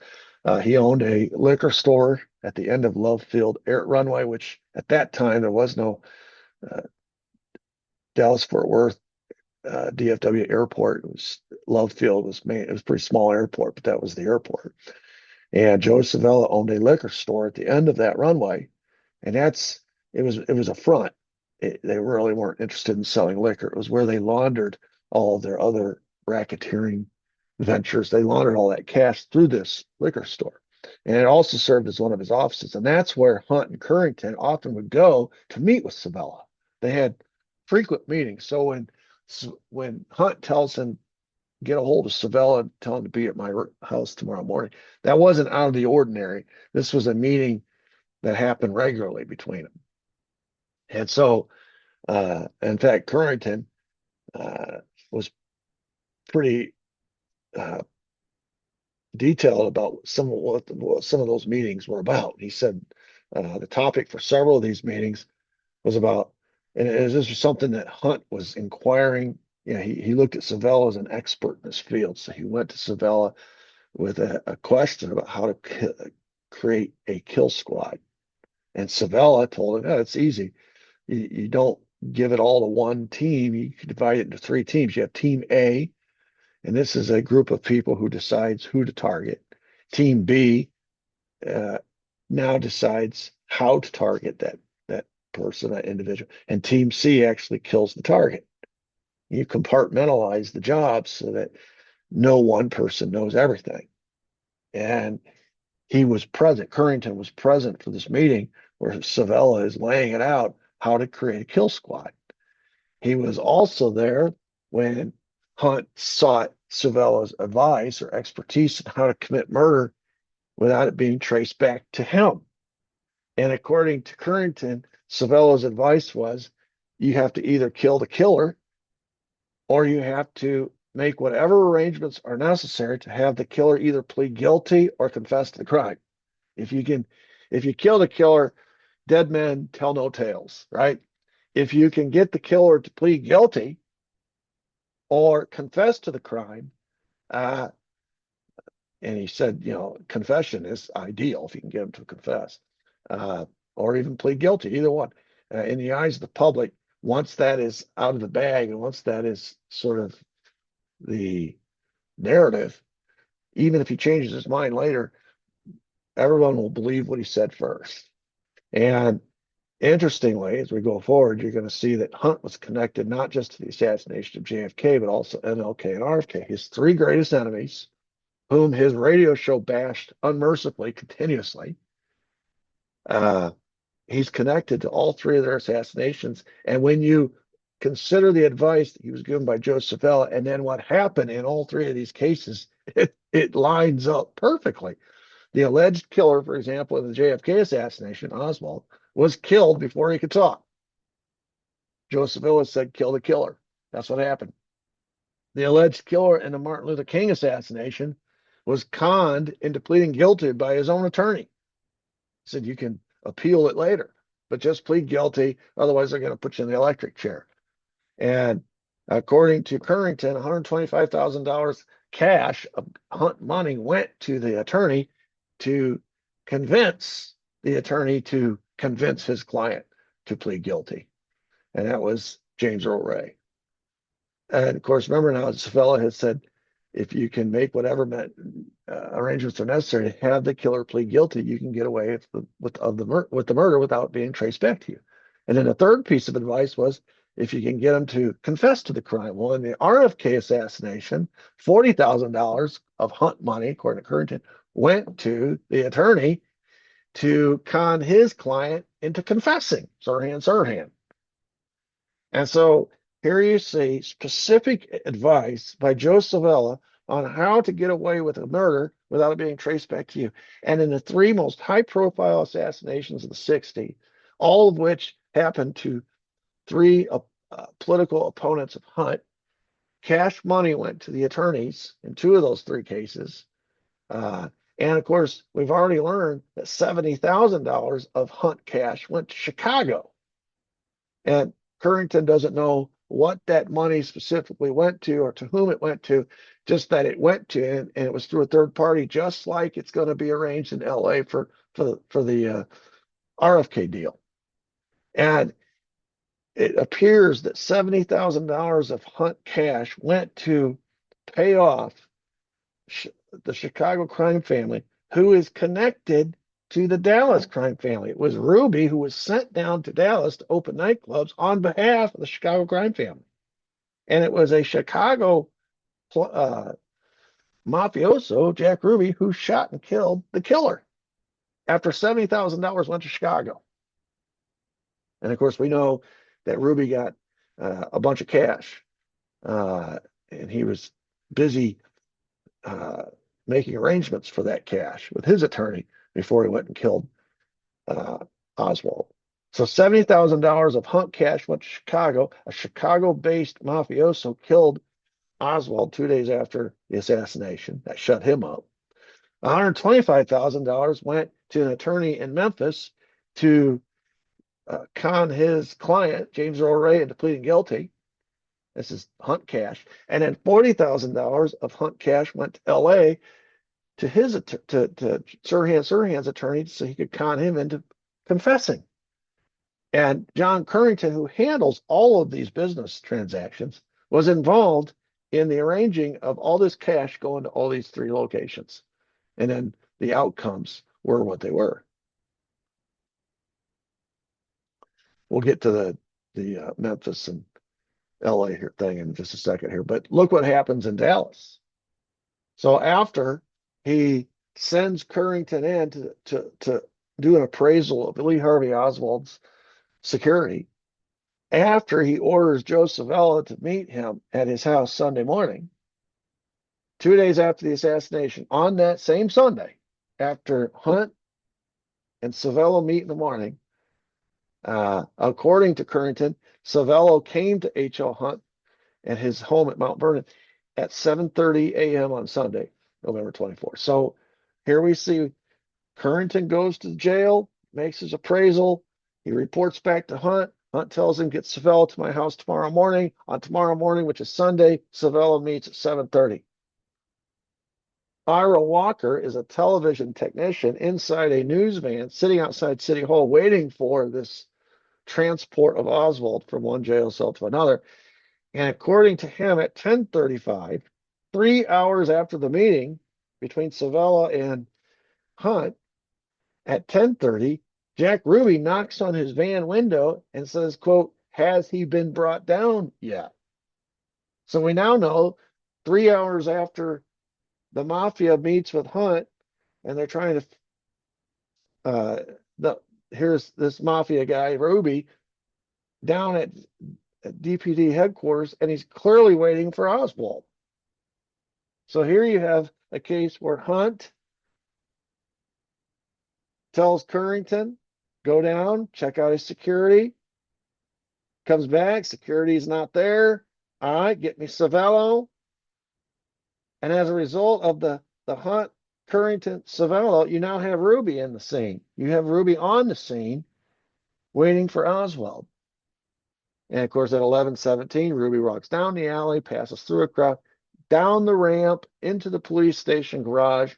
He owned a liquor store at the end of Love Field Air Runway, which at that time there was no Dallas Fort Worth DFW airport. It was Love Field was made. It was a pretty small airport, but that was the airport. And Joe Savella owned a liquor store at the end of that runway, and it was a front. They really weren't interested in selling liquor. It was where they laundered all of their other racketeering ventures. They laundered all that cash through this liquor store. And it also served as one of his offices. And that's where Hunt and Currington often would go to meet with Savella. They had frequent meetings. So when Hunt tells him get a hold of Savella and tell him to be at my house tomorrow morning. That wasn't out of the ordinary. This was a meeting that happened regularly between them. And so, in fact, Currington was pretty uh, detailed about some of what some of those meetings were about. He said the topic for several of these meetings was about, and this was something that Hunt was inquiring. You know, he looked at Savella as an expert in this field, so he went to Savella with a question about how to create a kill squad. And Savella told him, "Oh, it's easy. You don't give it all to one team. You can divide it into three teams. You have Team A, and this is a group of people who decides who to target. Team B uh, now decides how to target that person, that individual, and Team C actually kills the target. You compartmentalize the jobs so that no one person knows everything." And he was present. Currington was present for this meeting where Savella is laying it out how to create a kill squad. He was also there when Hunt sought Savella's advice or expertise on how to commit murder without it being traced back to him. And according to Currington, Savella's advice was you have to either kill the killer or you have to make whatever arrangements are necessary to have the killer either plead guilty or confess to the crime. If you can, if you kill the killer, dead men tell no tales, right? If you can get the killer to plead guilty or confess to the crime, uh, and he said, you know, confession is ideal if you can get him to confess, uh, or even plead guilty, either one. In the eyes of the public, once that is out of the bag and once that is sort of the narrative, even if he changes his mind later, everyone will believe what he said first. And interestingly, as we go forward, you're going to see that Hunt was connected not just to the assassination of JFK, but also MLK and RFK, his three greatest enemies, whom his radio show bashed unmercifully, continuously. Uh, he's connected to all three of their assassinations. And when you consider the advice that he was given by Joe Savella and then what happened in all three of these cases, it lines up perfectly. The alleged killer, for example, in the JFK assassination, Oswald, was killed before he could talk. Joe Savella said, kill the killer. That's what happened. The alleged killer in the Martin Luther King assassination was conned into pleading guilty by his own attorney. He said, you can appeal it later, but just plead guilty. Otherwise, they're going to put you in the electric chair. And according to Currington, $125,000 cash of Hunt money went to the attorney to convince his client to plead guilty. And that was James Earl Ray. And of course, remember now, this fellow has said, if you can make whatever arrangements are necessary to have the killer plead guilty, you can get away with the murder without being traced back to you. And then the third piece of advice was, if you can get him to confess to the crime. Well, in the RFK assassination, $40,000 of Hunt money, according to Currington, went to the attorney to con his client into confessing, Sirhan. And so here you see specific advice by Joe Savella on how to get away with a murder without it being traced back to you. And in the three most high-profile assassinations of the 60s, all of which happened to three political opponents of Hunt, cash money went to the attorneys in two of those three cases. And of course, we've already learned that $70,000 of Hunt cash went to Chicago. And Currington doesn't know what that money specifically went to or to whom it went to, just that it went to, and it was through a third party, just like it's going to be arranged in LA for the RFK deal. And it appears that $70,000 of Hunt cash went to pay off the Chicago crime family, who is connected to the Dallas crime family. It was Ruby who was sent down to Dallas to open nightclubs on behalf of the Chicago crime family. And it was a Chicago mafioso, Jack Ruby, who shot and killed the killer after $70,000 went to Chicago. And of course, we know that Ruby got a bunch of cash, and he was busy uh, making arrangements for that cash with his attorney before he went and killed uh, Oswald. So $70,000 of Hunt cash went to Chicago. A Chicago-based mafioso killed Oswald 2 days after the assassination. That shut him up. $125,000 went to an attorney in Memphis to con his client, James Earl Ray, into pleading guilty. This is Hunt cash. And then $40,000 of Hunt cash went to L.A. to his to Sirhan's attorney so he could con him into confessing. And John Currington, who handles all of these business transactions, was involved in the arranging of all this cash going to all these three locations. And then the outcomes were what they were. We'll get to the Memphis and LA here thing in just a second here. But look what happens in Dallas. So after he sends Currington in to do an appraisal of Lee Harvey Oswald's security, after he orders Joe Savella to meet him at his house Sunday morning, 2 days after the assassination, on that same Sunday, after Hunt and Savella meet in the morning, according to Currington, Savella came to H.L. Hunt at his home at Mount Vernon at 7:30 a.m. on Sunday, November 24th. So here we see Currington goes to the jail, makes his appraisal. He reports back to Hunt. Hunt tells him, get Savella to my house tomorrow morning. On tomorrow morning, which is Sunday, Savella meets at 7:30. Ira Walker is a television technician inside a news van sitting outside City Hall waiting for this transport of Oswald from one jail cell to another. And according to him, at 10:35, 3 hours after the meeting between Savella and Hunt, at 10:30, Jack Ruby knocks on his van window and says, quote, has he been brought down yet? So we now know 3 hours after the mafia meets with Hunt and they're trying to, here's this mafia guy, Ruby, down at DPD headquarters, and he's clearly waiting for Oswald. So here you have a case where Hunt tells Currington, go down, check out his security, comes back, security is not there. All right, get me Savello. And as a result of the Hunt, Currington, Savello, you now have Ruby in the scene. You have Ruby on the scene waiting for Oswald. And of course, at 11:17, Ruby walks down the alley, passes through a crowd, down the ramp, into the police station garage.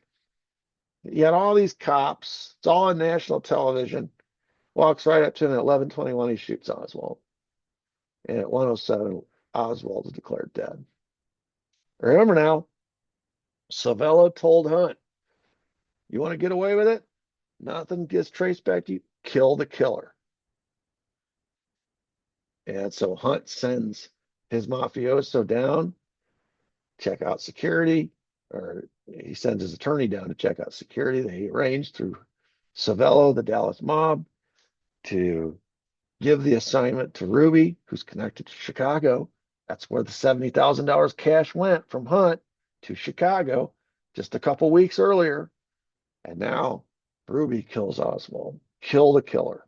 You had all these cops. It's all on national television. Walks right up to him at 11:21. He shoots Oswald. And at 1:07, Oswald is declared dead. Remember now, Savella told Hunt, you want to get away with it? Nothing gets traced back to you. Kill the killer. And so Hunt sends his mafioso down, check out security, or he sends his attorney down to check out security that he arranged through Savello, the Dallas mob, to give the assignment to Ruby, who's connected to Chicago. That's where the $70,000 cash went from Hunt to Chicago just a couple weeks earlier. And now Ruby kills Oswald. Kill the killer.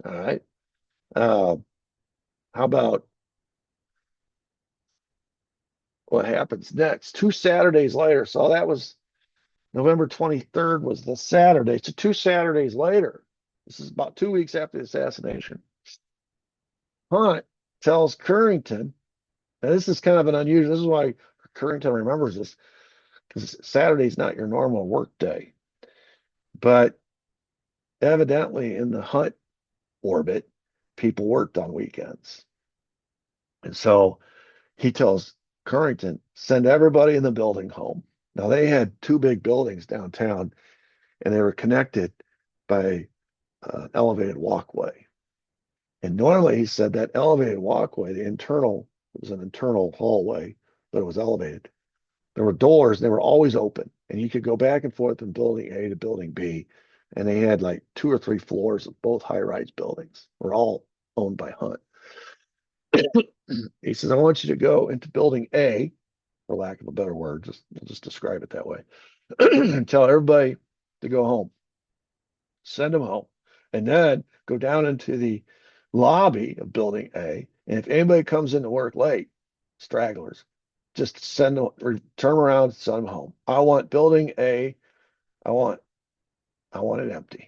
All right. How about what happens next? 2 Saturdays later. So that was November 23rd was the Saturday. So 2 Saturdays later, this is about 2 weeks after the assassination, Hunt tells Currington, and this is kind of an unusual, this is why Currington remembers this, because Saturday's not your normal work day. But evidently in the Hunt orbit, people worked on weekends. And so he tells Currington, send everybody in the building home. Now they had two big buildings downtown, and they were connected by an elevated walkway. And normally he said that elevated walkway, it was an internal hallway, but it was elevated. There were doors, and they were always open, and you could go back and forth from building A to building B. And they had like 2 or 3 floors of both high-rise buildings, were all owned by Hunt. He says, I want you to go into building A for lack of a better word. We'll just describe it that way. And tell everybody to go home. Send them home. And then go down into the lobby of building A. And if anybody comes into work late, stragglers, just send them or turn around, send them home. I want building A. I want it empty.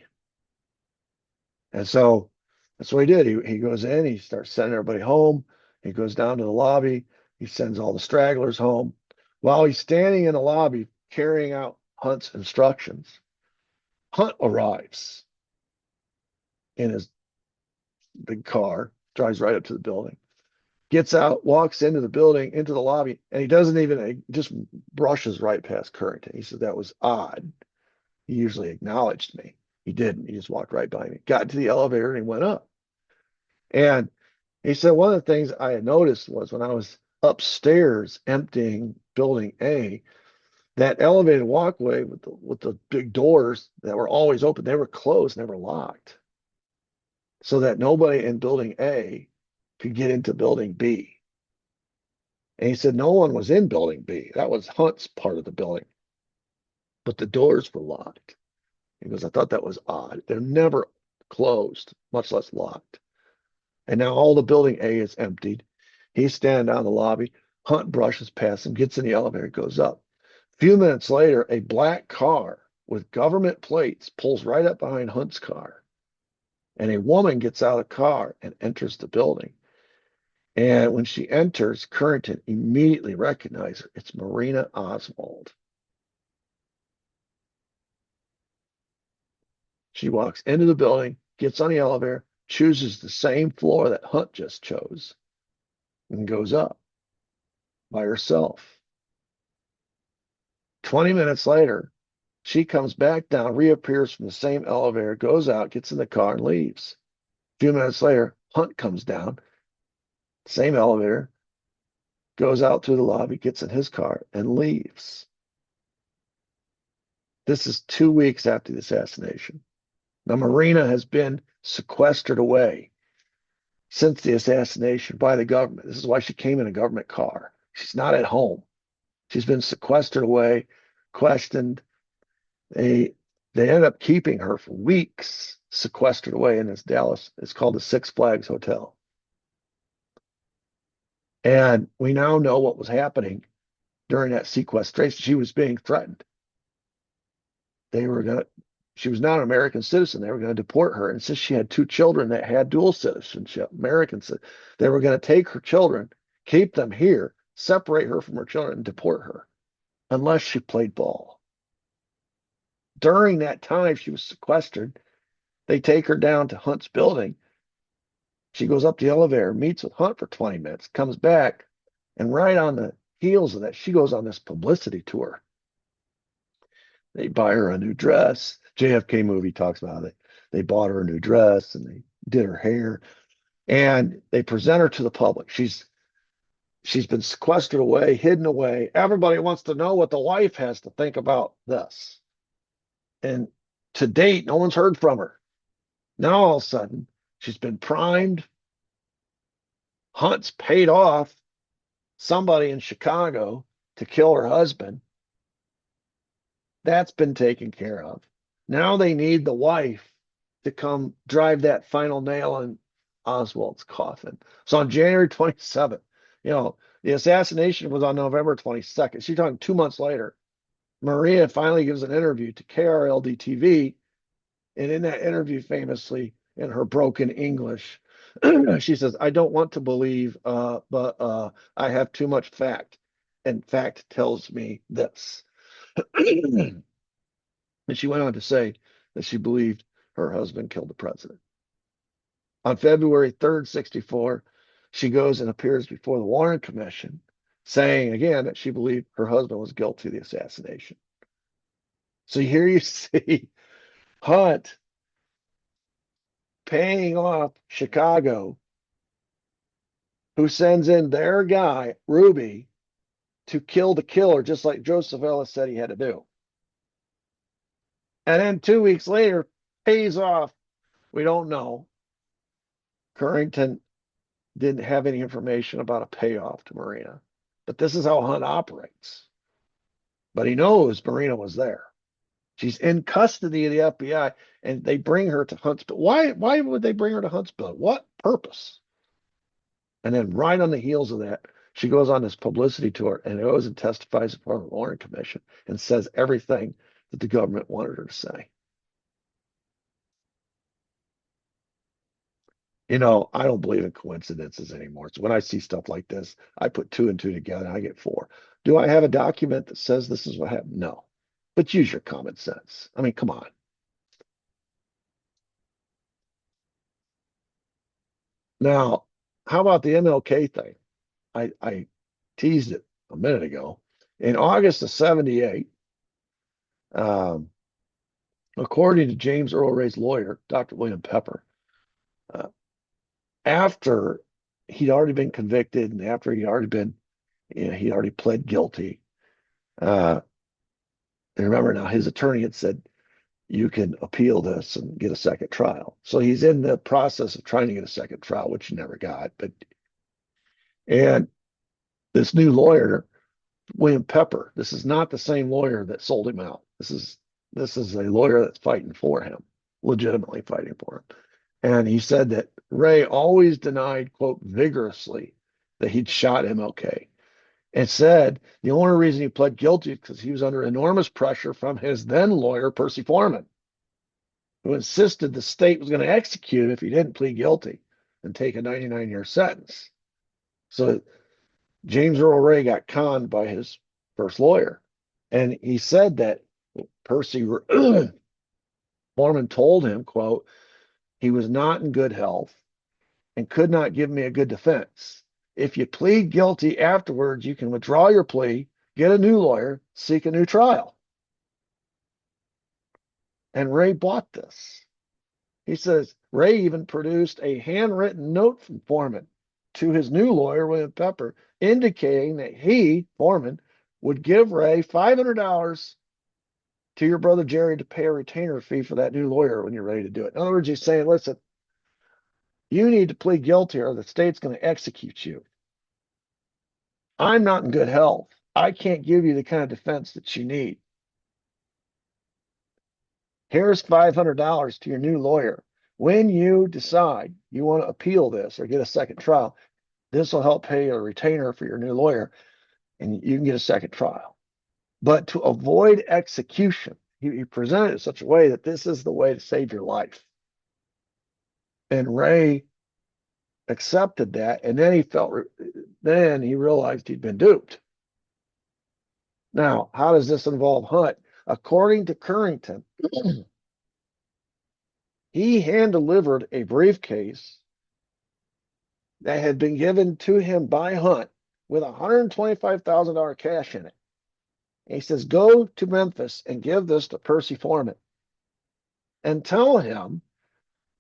And so that's what he did. He goes in, he starts sending everybody home. He goes down to the lobby. He sends all the stragglers home. While he's standing in the lobby carrying out Hunt's instructions, Hunt arrives in his big car, drives right up to the building, gets out, walks into the building, into the lobby, and he doesn't even, he just brushes right past Currington. He said, that was odd. He usually acknowledged me. He didn't. He just walked right by me, got into the elevator, and he went up. And he said, one of the things I had noticed was when I was upstairs emptying building A, that elevated walkway with the big doors that were always open, they were closed, never locked, so that nobody in building A could get into building B. And he said no one was in building B. That was Hunt's part of the building, but the doors were locked. He goes, I thought that was odd. They're never closed, much less locked. And now all the building A is emptied. He's standing down the lobby. Hunt brushes past him, gets in the elevator, goes up. A few minutes later, a black car with government plates pulls right up behind Hunt's car. And a woman gets out of the car and enters the building. And when she enters, Currington immediately recognizes her. It's Marina Oswald. She walks into the building, gets on the elevator, chooses the same floor that Hunt just chose, and goes up by herself. 20 minutes later, she comes back down, reappears from the same elevator, goes out, gets in the car, and leaves. A few minutes later, Hunt comes down, same elevator, goes out through the lobby, gets in his car, and leaves. This is 2 weeks after the assassination. Now, Marina has been sequestered away since the assassination by the government. This is why she came in a government car. She's not at home. She's been sequestered away, questioned. They ended up keeping her for weeks, sequestered away in this Dallas. It's called the Six Flags Hotel. And we now know what was happening during that sequestration. She was being threatened. She was not an American citizen. They were going to deport her. And since she had two children that had dual citizenship, Americans, they were going to take her children, keep them here, separate her from her children, and deport her unless she played ball. During that time she was sequestered, they take her down to Hunt's building. She goes up the elevator, meets with Hunt for 20 minutes, comes back, and right on the heels of that, she goes on this publicity tour. They buy her a new dress. JFK movie talks about it. They bought her a new dress and they did her hair and they present her to the public. She's been sequestered away, hidden away. Everybody wants to know what the wife has to think about this. And to date, no one's heard from her. Now all of a sudden, she's been primed. Hunt's paid off somebody in Chicago to kill her husband. That's been taken care of. Now they need the wife to come drive that final nail in Oswald's coffin. So on January 27th, the assassination was on November 22nd. She's talking 2 months later. Maria finally gives an interview to KRLD TV. And in that interview, famously, in her broken English, she says, I don't want to believe, but I have too much fact. And fact tells me this. And she went on to say that she believed her husband killed the president. On February 3rd, 64, she goes and appears before the Warren Commission, saying again that she believed her husband was guilty of the assassination. So here you see Hunt paying off Chicago, who sends in their guy, Ruby, to kill the killer, just like Joseph Ellis said he had to do. And then 2 weeks later, pays off. We don't know. Currington didn't have any information about a payoff to Marina. But this is how Hunt operates. But he knows Marina was there. She's in custody of the FBI, and they bring her to Huntsville. Why would they bring her to Huntsville? What purpose? And then right on the heels of that, she goes on this publicity tour and goes and testifies before the Warren Commission and says everything that the government wanted her to say. You know, I don't believe in coincidences anymore. So when I see stuff like this, I put two and two together and I get four. Do I have a document that says this is what happened? No. But use your common sense. I mean, come on. Now, how about the MLK thing? I teased it a minute ago. In August of 78, um, according to James Earl Ray's lawyer, Dr. William Pepper, uh, after he'd already been convicted and after he'd already been, you know, he already pled guilty. And remember now, his attorney had said, you can appeal this and get a second trial. So he's in the process of trying to get a second trial, which he never got. And this new lawyer, William Pepper, this is not the same lawyer that sold him out. This is a lawyer that's fighting for him, legitimately fighting for him. And he said that Ray always denied, quote, vigorously that he'd shot MLK and said the only reason he pled guilty is because he was under enormous pressure from his then lawyer, Percy Foreman, who insisted the state was going to execute him if he didn't plead guilty and take a 99-year sentence. So James Earl Ray got conned by his first lawyer. And he said that Percy Foreman told him, quote, he was not in good health and could not give me a good defense. If you plead guilty afterwards, you can withdraw your plea, get a new lawyer, seek a new trial. And Ray bought this. He says Ray even produced a handwritten note from Foreman to his new lawyer, William Pepper, indicating that he, Foreman, would give Ray $500 to your brother Jerry to pay a retainer fee for that new lawyer when you're ready to do it. In other words, he's saying, listen, you need to plead guilty or the state's going to execute you. I'm not in good health. I can't give you the kind of defense that you need. Here's $500 to your new lawyer. When you decide you want to appeal this or get a second trial, this will help pay a retainer for your new lawyer and you can get a second trial. But to avoid execution, he presented it in such a way that this is the way to save your life. And Ray accepted that, and then he realized he'd been duped. Now, how does this involve Hunt? According to Currington, he hand-delivered a briefcase that had been given to him by Hunt with $125,000 cash in it. And he says, go to Memphis and give this to Percy Foreman and tell him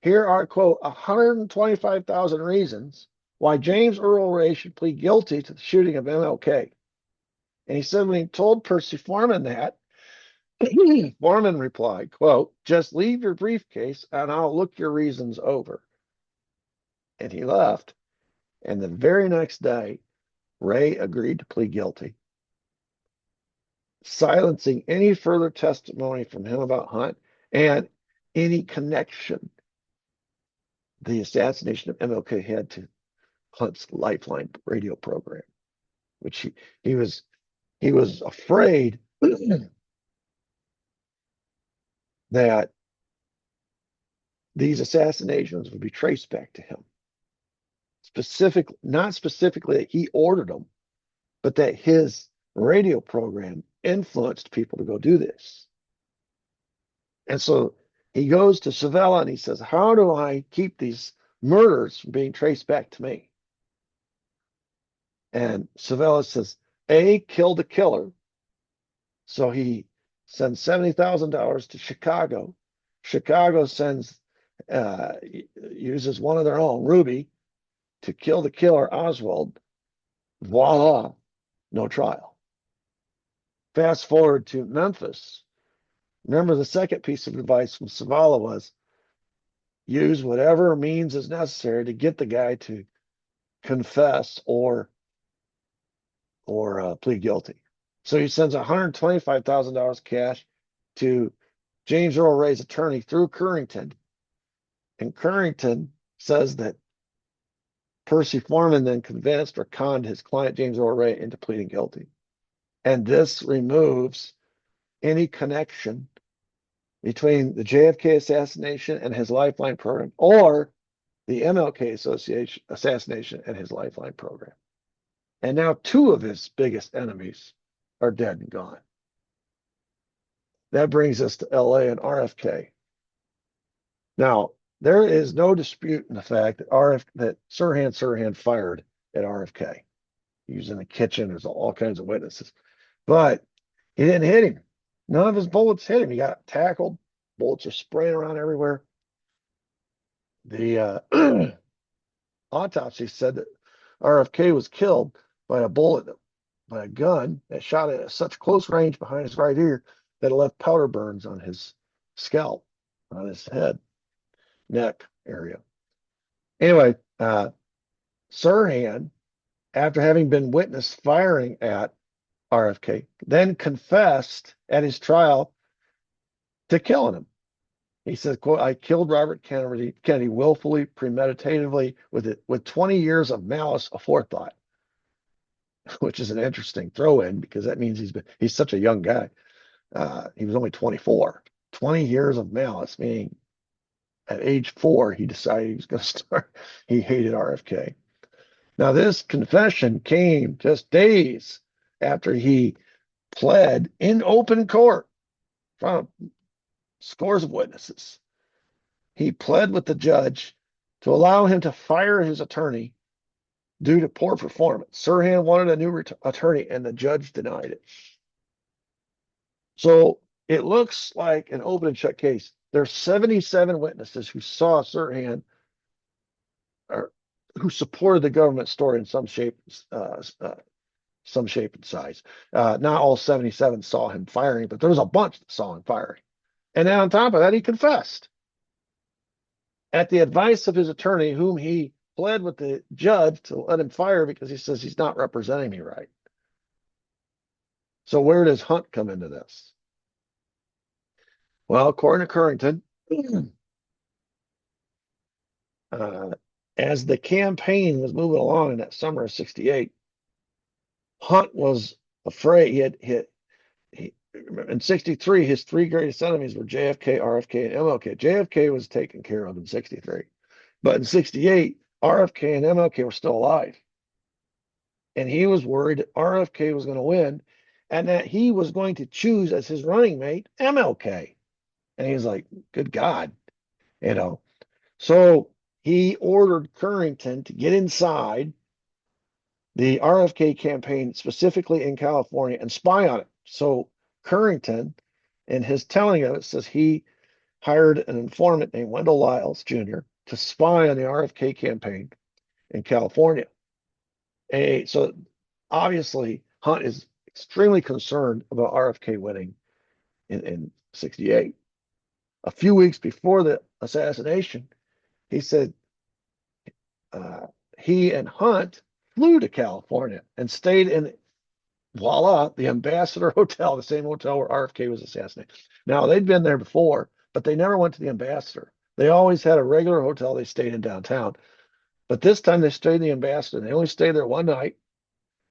here are, quote, 125,000 reasons why James Earl Ray should plead guilty to the shooting of MLK. And he said when he told Percy Foreman that, Foreman replied, quote, just leave your briefcase and I'll look your reasons over. And he left. And the very next day, Ray agreed to plead guilty, silencing any further testimony from him about Hunt and any connection the assassination of MLK had to Hunt's Lifeline radio program, which he was afraid that these assassinations would be traced back to him. Not specifically that he ordered them, but that his radio program influenced people to go do this. And so he goes to Savella and he says, how do I keep these murders from being traced back to me? And Savella says, A, kill the killer. So he sends $70,000 to Chicago. Chicago uses one of their own, Ruby, to kill the killer, Oswald. Voila, no trial. Fast forward to Memphis. Remember, the second piece of advice from Savala was use whatever means is necessary to get the guy to confess or plead guilty. So he sends $125,000 cash to James Earl Ray's attorney through Currington. And Currington says that Percy Foreman then convinced or conned his client, James Earl Ray, into pleading guilty. And this removes any connection between the JFK assassination and his Lifeline program, or the MLK assassination and his Lifeline program. And now two of his biggest enemies are dead and gone. That brings us to LA and RFK. Now, there is no dispute in the fact that Sirhan fired at RFK. He was in the kitchen. There's all kinds of witnesses. But he didn't hit him. None of his bullets hit him. He got tackled. Bullets are spraying around everywhere. The autopsy said that RFK was killed by a gun that shot at such close range behind his right ear that it left powder burns on his scalp, on his head, neck area. Anyway, Sirhan, after having been witnessed firing at RFK, then confessed at his trial to killing him. He says, quote, "I killed Robert Kennedy willfully, premeditatively, with 20 years of malice aforethought," which is an interesting throw-in because that means he's such a young guy. He was only 24. 20 years of malice, meaning at age 4, he decided he was going to start. He hated RFK. Now, this confession came just days after he pled in open court in front of scores of witnesses. He pled with the judge to allow him to fire his attorney due to poor performance. Sirhan wanted a new attorney, and the judge denied it. So it looks like an open and shut case. There's 77 witnesses who saw Sirhan, or who supported the government story in some shape and size. Not all 77 saw him firing, but there was a bunch that saw him firing. And then on top of that, he confessed. At the advice of his attorney, whom he pled with the judge to let him fire because he says he's not representing me right. So where does Hunt come into this? Well, according to Currington, as the campaign was moving along in that summer of '68, Hunt was afraid. In '63, his three greatest enemies were JFK, RFK, and MLK. JFK was taken care of in '63, but in '68, RFK and MLK were still alive. And he was worried that RFK was going to win and that he was going to choose as his running mate MLK. And he was like, good God, you know. So he ordered Currington to get inside the RFK campaign, specifically in California, and spy on it. So Currington, in his telling of it, says he hired an informant named Wendell Lyles Jr. to spy on the RFK campaign in California. So obviously, Hunt is extremely concerned about RFK winning in '68. A few weeks before the assassination, he said he and Hunt flew to California and stayed in, voila, the Ambassador Hotel, the same hotel where RFK was assassinated. Now, they'd been there before, but they never went to the Ambassador. They always had a regular hotel they stayed in downtown. But this time they stayed in the Ambassador. They only stayed there one night.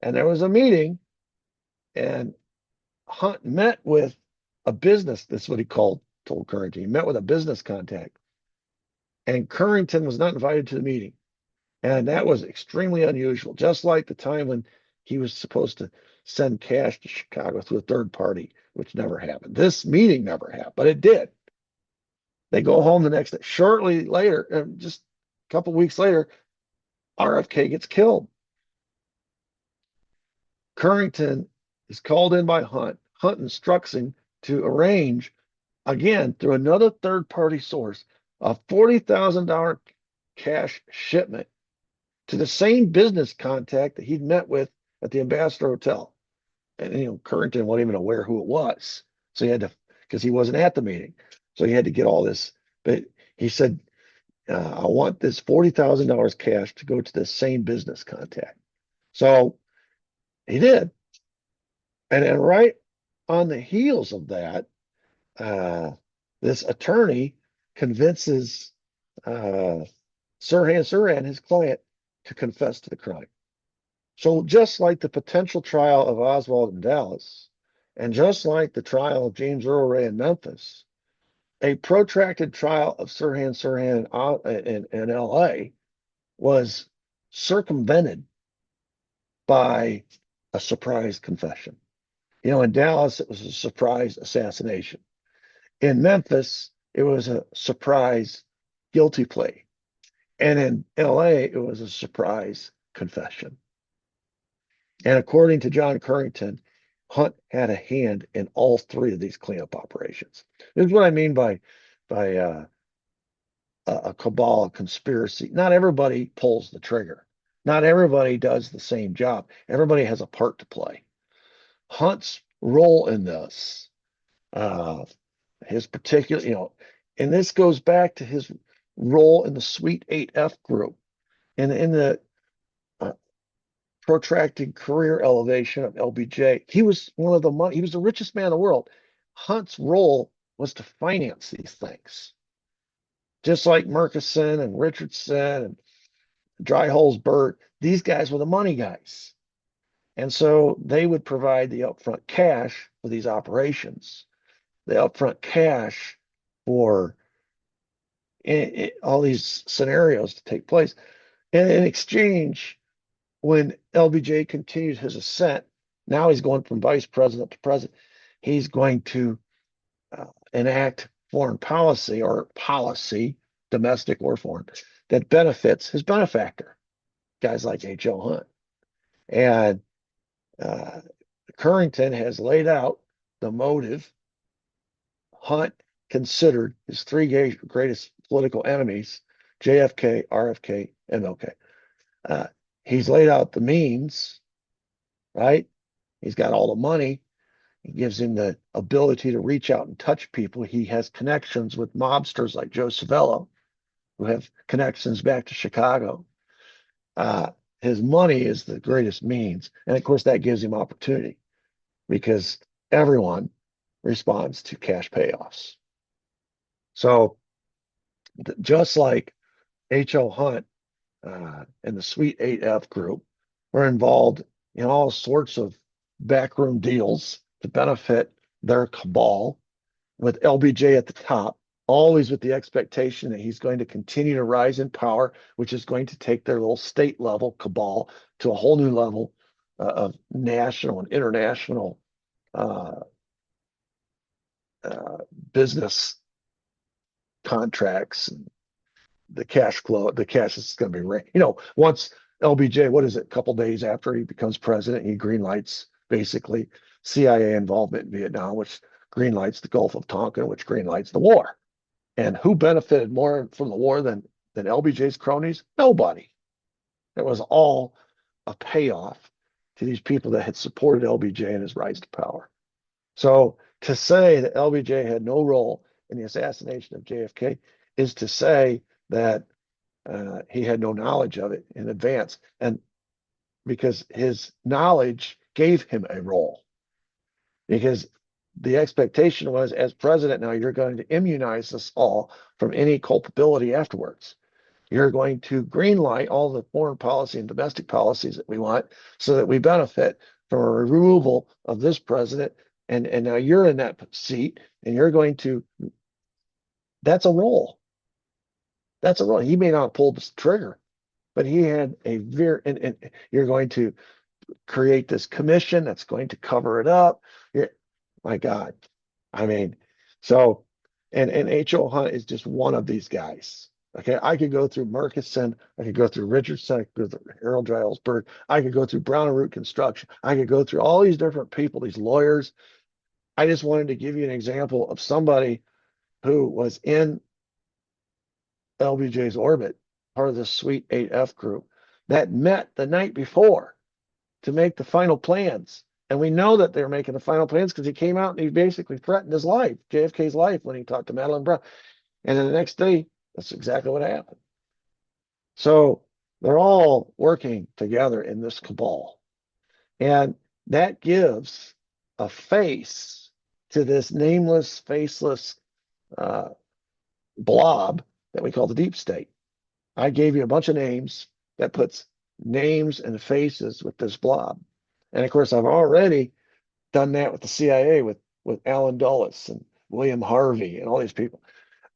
And there was a meeting, and Hunt met with a business. That's what he told Currington. He met with a business contact. And Currington was not invited to the meeting. And that was extremely unusual, just like the time when he was supposed to send cash to Chicago through a third party, which never happened. This meeting never happened, but it did. They go home the next day. Shortly later, just a couple weeks later, RFK gets killed. Currington is called in by Hunt. Hunt instructs him to arrange, again, through another third-party source, a $40,000 cash shipment to the same business contact that he'd met with at the Ambassador Hotel. And, Currington wasn't even aware who it was. So he had to, because he wasn't at the meeting. So he had to get all this. But he said, I want this $40,000 cash to go to the same business contact. So He did. And then right on the heels of that, uh, this attorney convinces uh, Sirhan, his client, to confess to the crime. So just like the potential trial of Oswald in Dallas, and just like the trial of James Earl Ray in Memphis, a protracted trial of Sirhan in LA was circumvented by a surprise confession. You know, in Dallas, it was a surprise assassination. In Memphis, it was a surprise guilty plea. And in LA, it was a surprise confession. And according to John Currington, Hunt had a hand in all three of these cleanup operations. This is what I mean by a cabal, a conspiracy. Not everybody pulls the trigger. Not everybody does the same job. Everybody has a part to play. Hunt's role in this, uh, his particular, and this goes back to his role in the Suite 8F group and in the uh, protracted career elevation of LBJ. He was one of the money, he was the richest man in the world. Hunt's role was to finance these things, just like Murchison and Richardson and Dryholes These guys were the money guys. And so they would provide the upfront cash for these operations, the upfront cash for all these scenarios to take place. And in exchange, when LBJ continued his ascent, now he's going from vice president to president. He's going to enact foreign policy or policy, domestic or foreign, that benefits his benefactor, guys like H.O. Hunt. And uh, Currington has laid out the motive. Hunt considered his three greatest political enemies, JFK, RFK, MLK. Uh, he's laid out the means, right? He's got all the money. It gives him the ability to reach out and touch people. He has connections with mobsters like Joe Savello, who have connections back to Chicago. Uh, his money is the greatest means. And of course, that gives him opportunity because everyone responds to cash payoffs. So just like H.O. Hunt and the Suite 8F group were involved in all sorts of backroom deals to benefit their cabal, with LBJ at the top, always with the expectation that he's going to continue to rise in power, which is going to take their little state level cabal to a whole new level of national and international uh, uh, business contracts and the cash flow, the cash is going to be, once LBJ, what is it, a couple days after he becomes president, he greenlights basically CIA involvement in Vietnam, which greenlights the Gulf of Tonkin, which greenlights the war. And who benefited more from the war than LBJ's cronies? Nobody. It was all a payoff to these people that had supported LBJ in his rise to power. So to say that LBJ had no role in the assassination of JFK is to say that he had no knowledge of it in advance, and because his knowledge gave him a role. Because the expectation was, as president, now you're going to immunize us all from any culpability afterwards. You're going to greenlight all the foreign policy and domestic policies that we want so that we benefit from a removal of this president. And now you're in that seat and you're going to, that's a role. That's a role. He may not have pulled the trigger, but he had a and you're going to create this commission that's going to cover it up. My God. I mean, so, and H.O. Hunt is just one of these guys. Okay, I could go through Murchison, I could go through Richardson, I could go through Harold Drylesburg, I could go through Brown and Root Construction, I could go through all these different people, these lawyers. I just wanted to give you an example of somebody who was in LBJ's orbit, part of the Suite 8F group, that met the night before to make the final plans. And we know that they're making the final plans because he came out and he basically threatened his life, JFK's life, when he talked to Madeline Brown. And then the next day, that's exactly what happened. So they're all working together in this cabal. And that gives a face to this nameless, faceless uh, blob that we call the deep state. I gave you a bunch of names that puts names and faces with this blob. And of course, I've already done that with the CIA with Alan Dulles and William Harvey and all these people.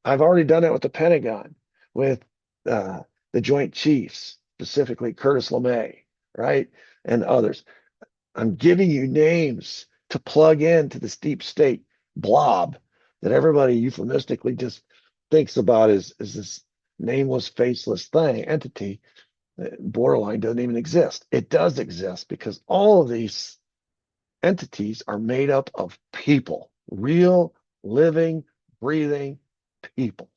I've already done that with the Pentagon, with uh, the Joint Chiefs, specifically Curtis LeMay, right? And others. I'm giving you names to plug into this deep state blob that everybody euphemistically just thinks about as this nameless, faceless thing, entity. Borderline doesn't even exist. It does exist because all of these entities are made up of people, real, living, breathing people.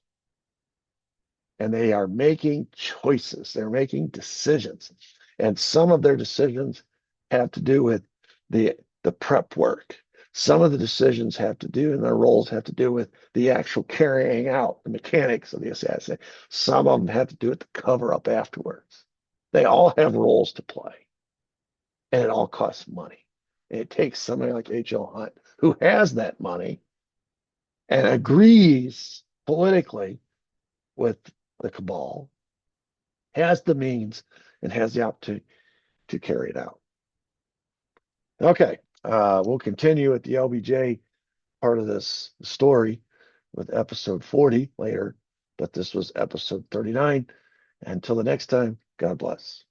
And they are making choices, they're making decisions. And some of their decisions have to do with the prep work. Some of the decisions have to do, and their roles have to do with the actual carrying out, the mechanics of the assassination. Some of them have to do with the cover up afterwards. They all have roles to play, and it all costs money. And it takes somebody like H.L. Hunt, who has that money and agrees politically with the cabal, has the means, and has the opportunity to carry it out. Okay, we'll continue with the LBJ part of this story with episode 40 later, but this was episode 39. Until the next time, God bless.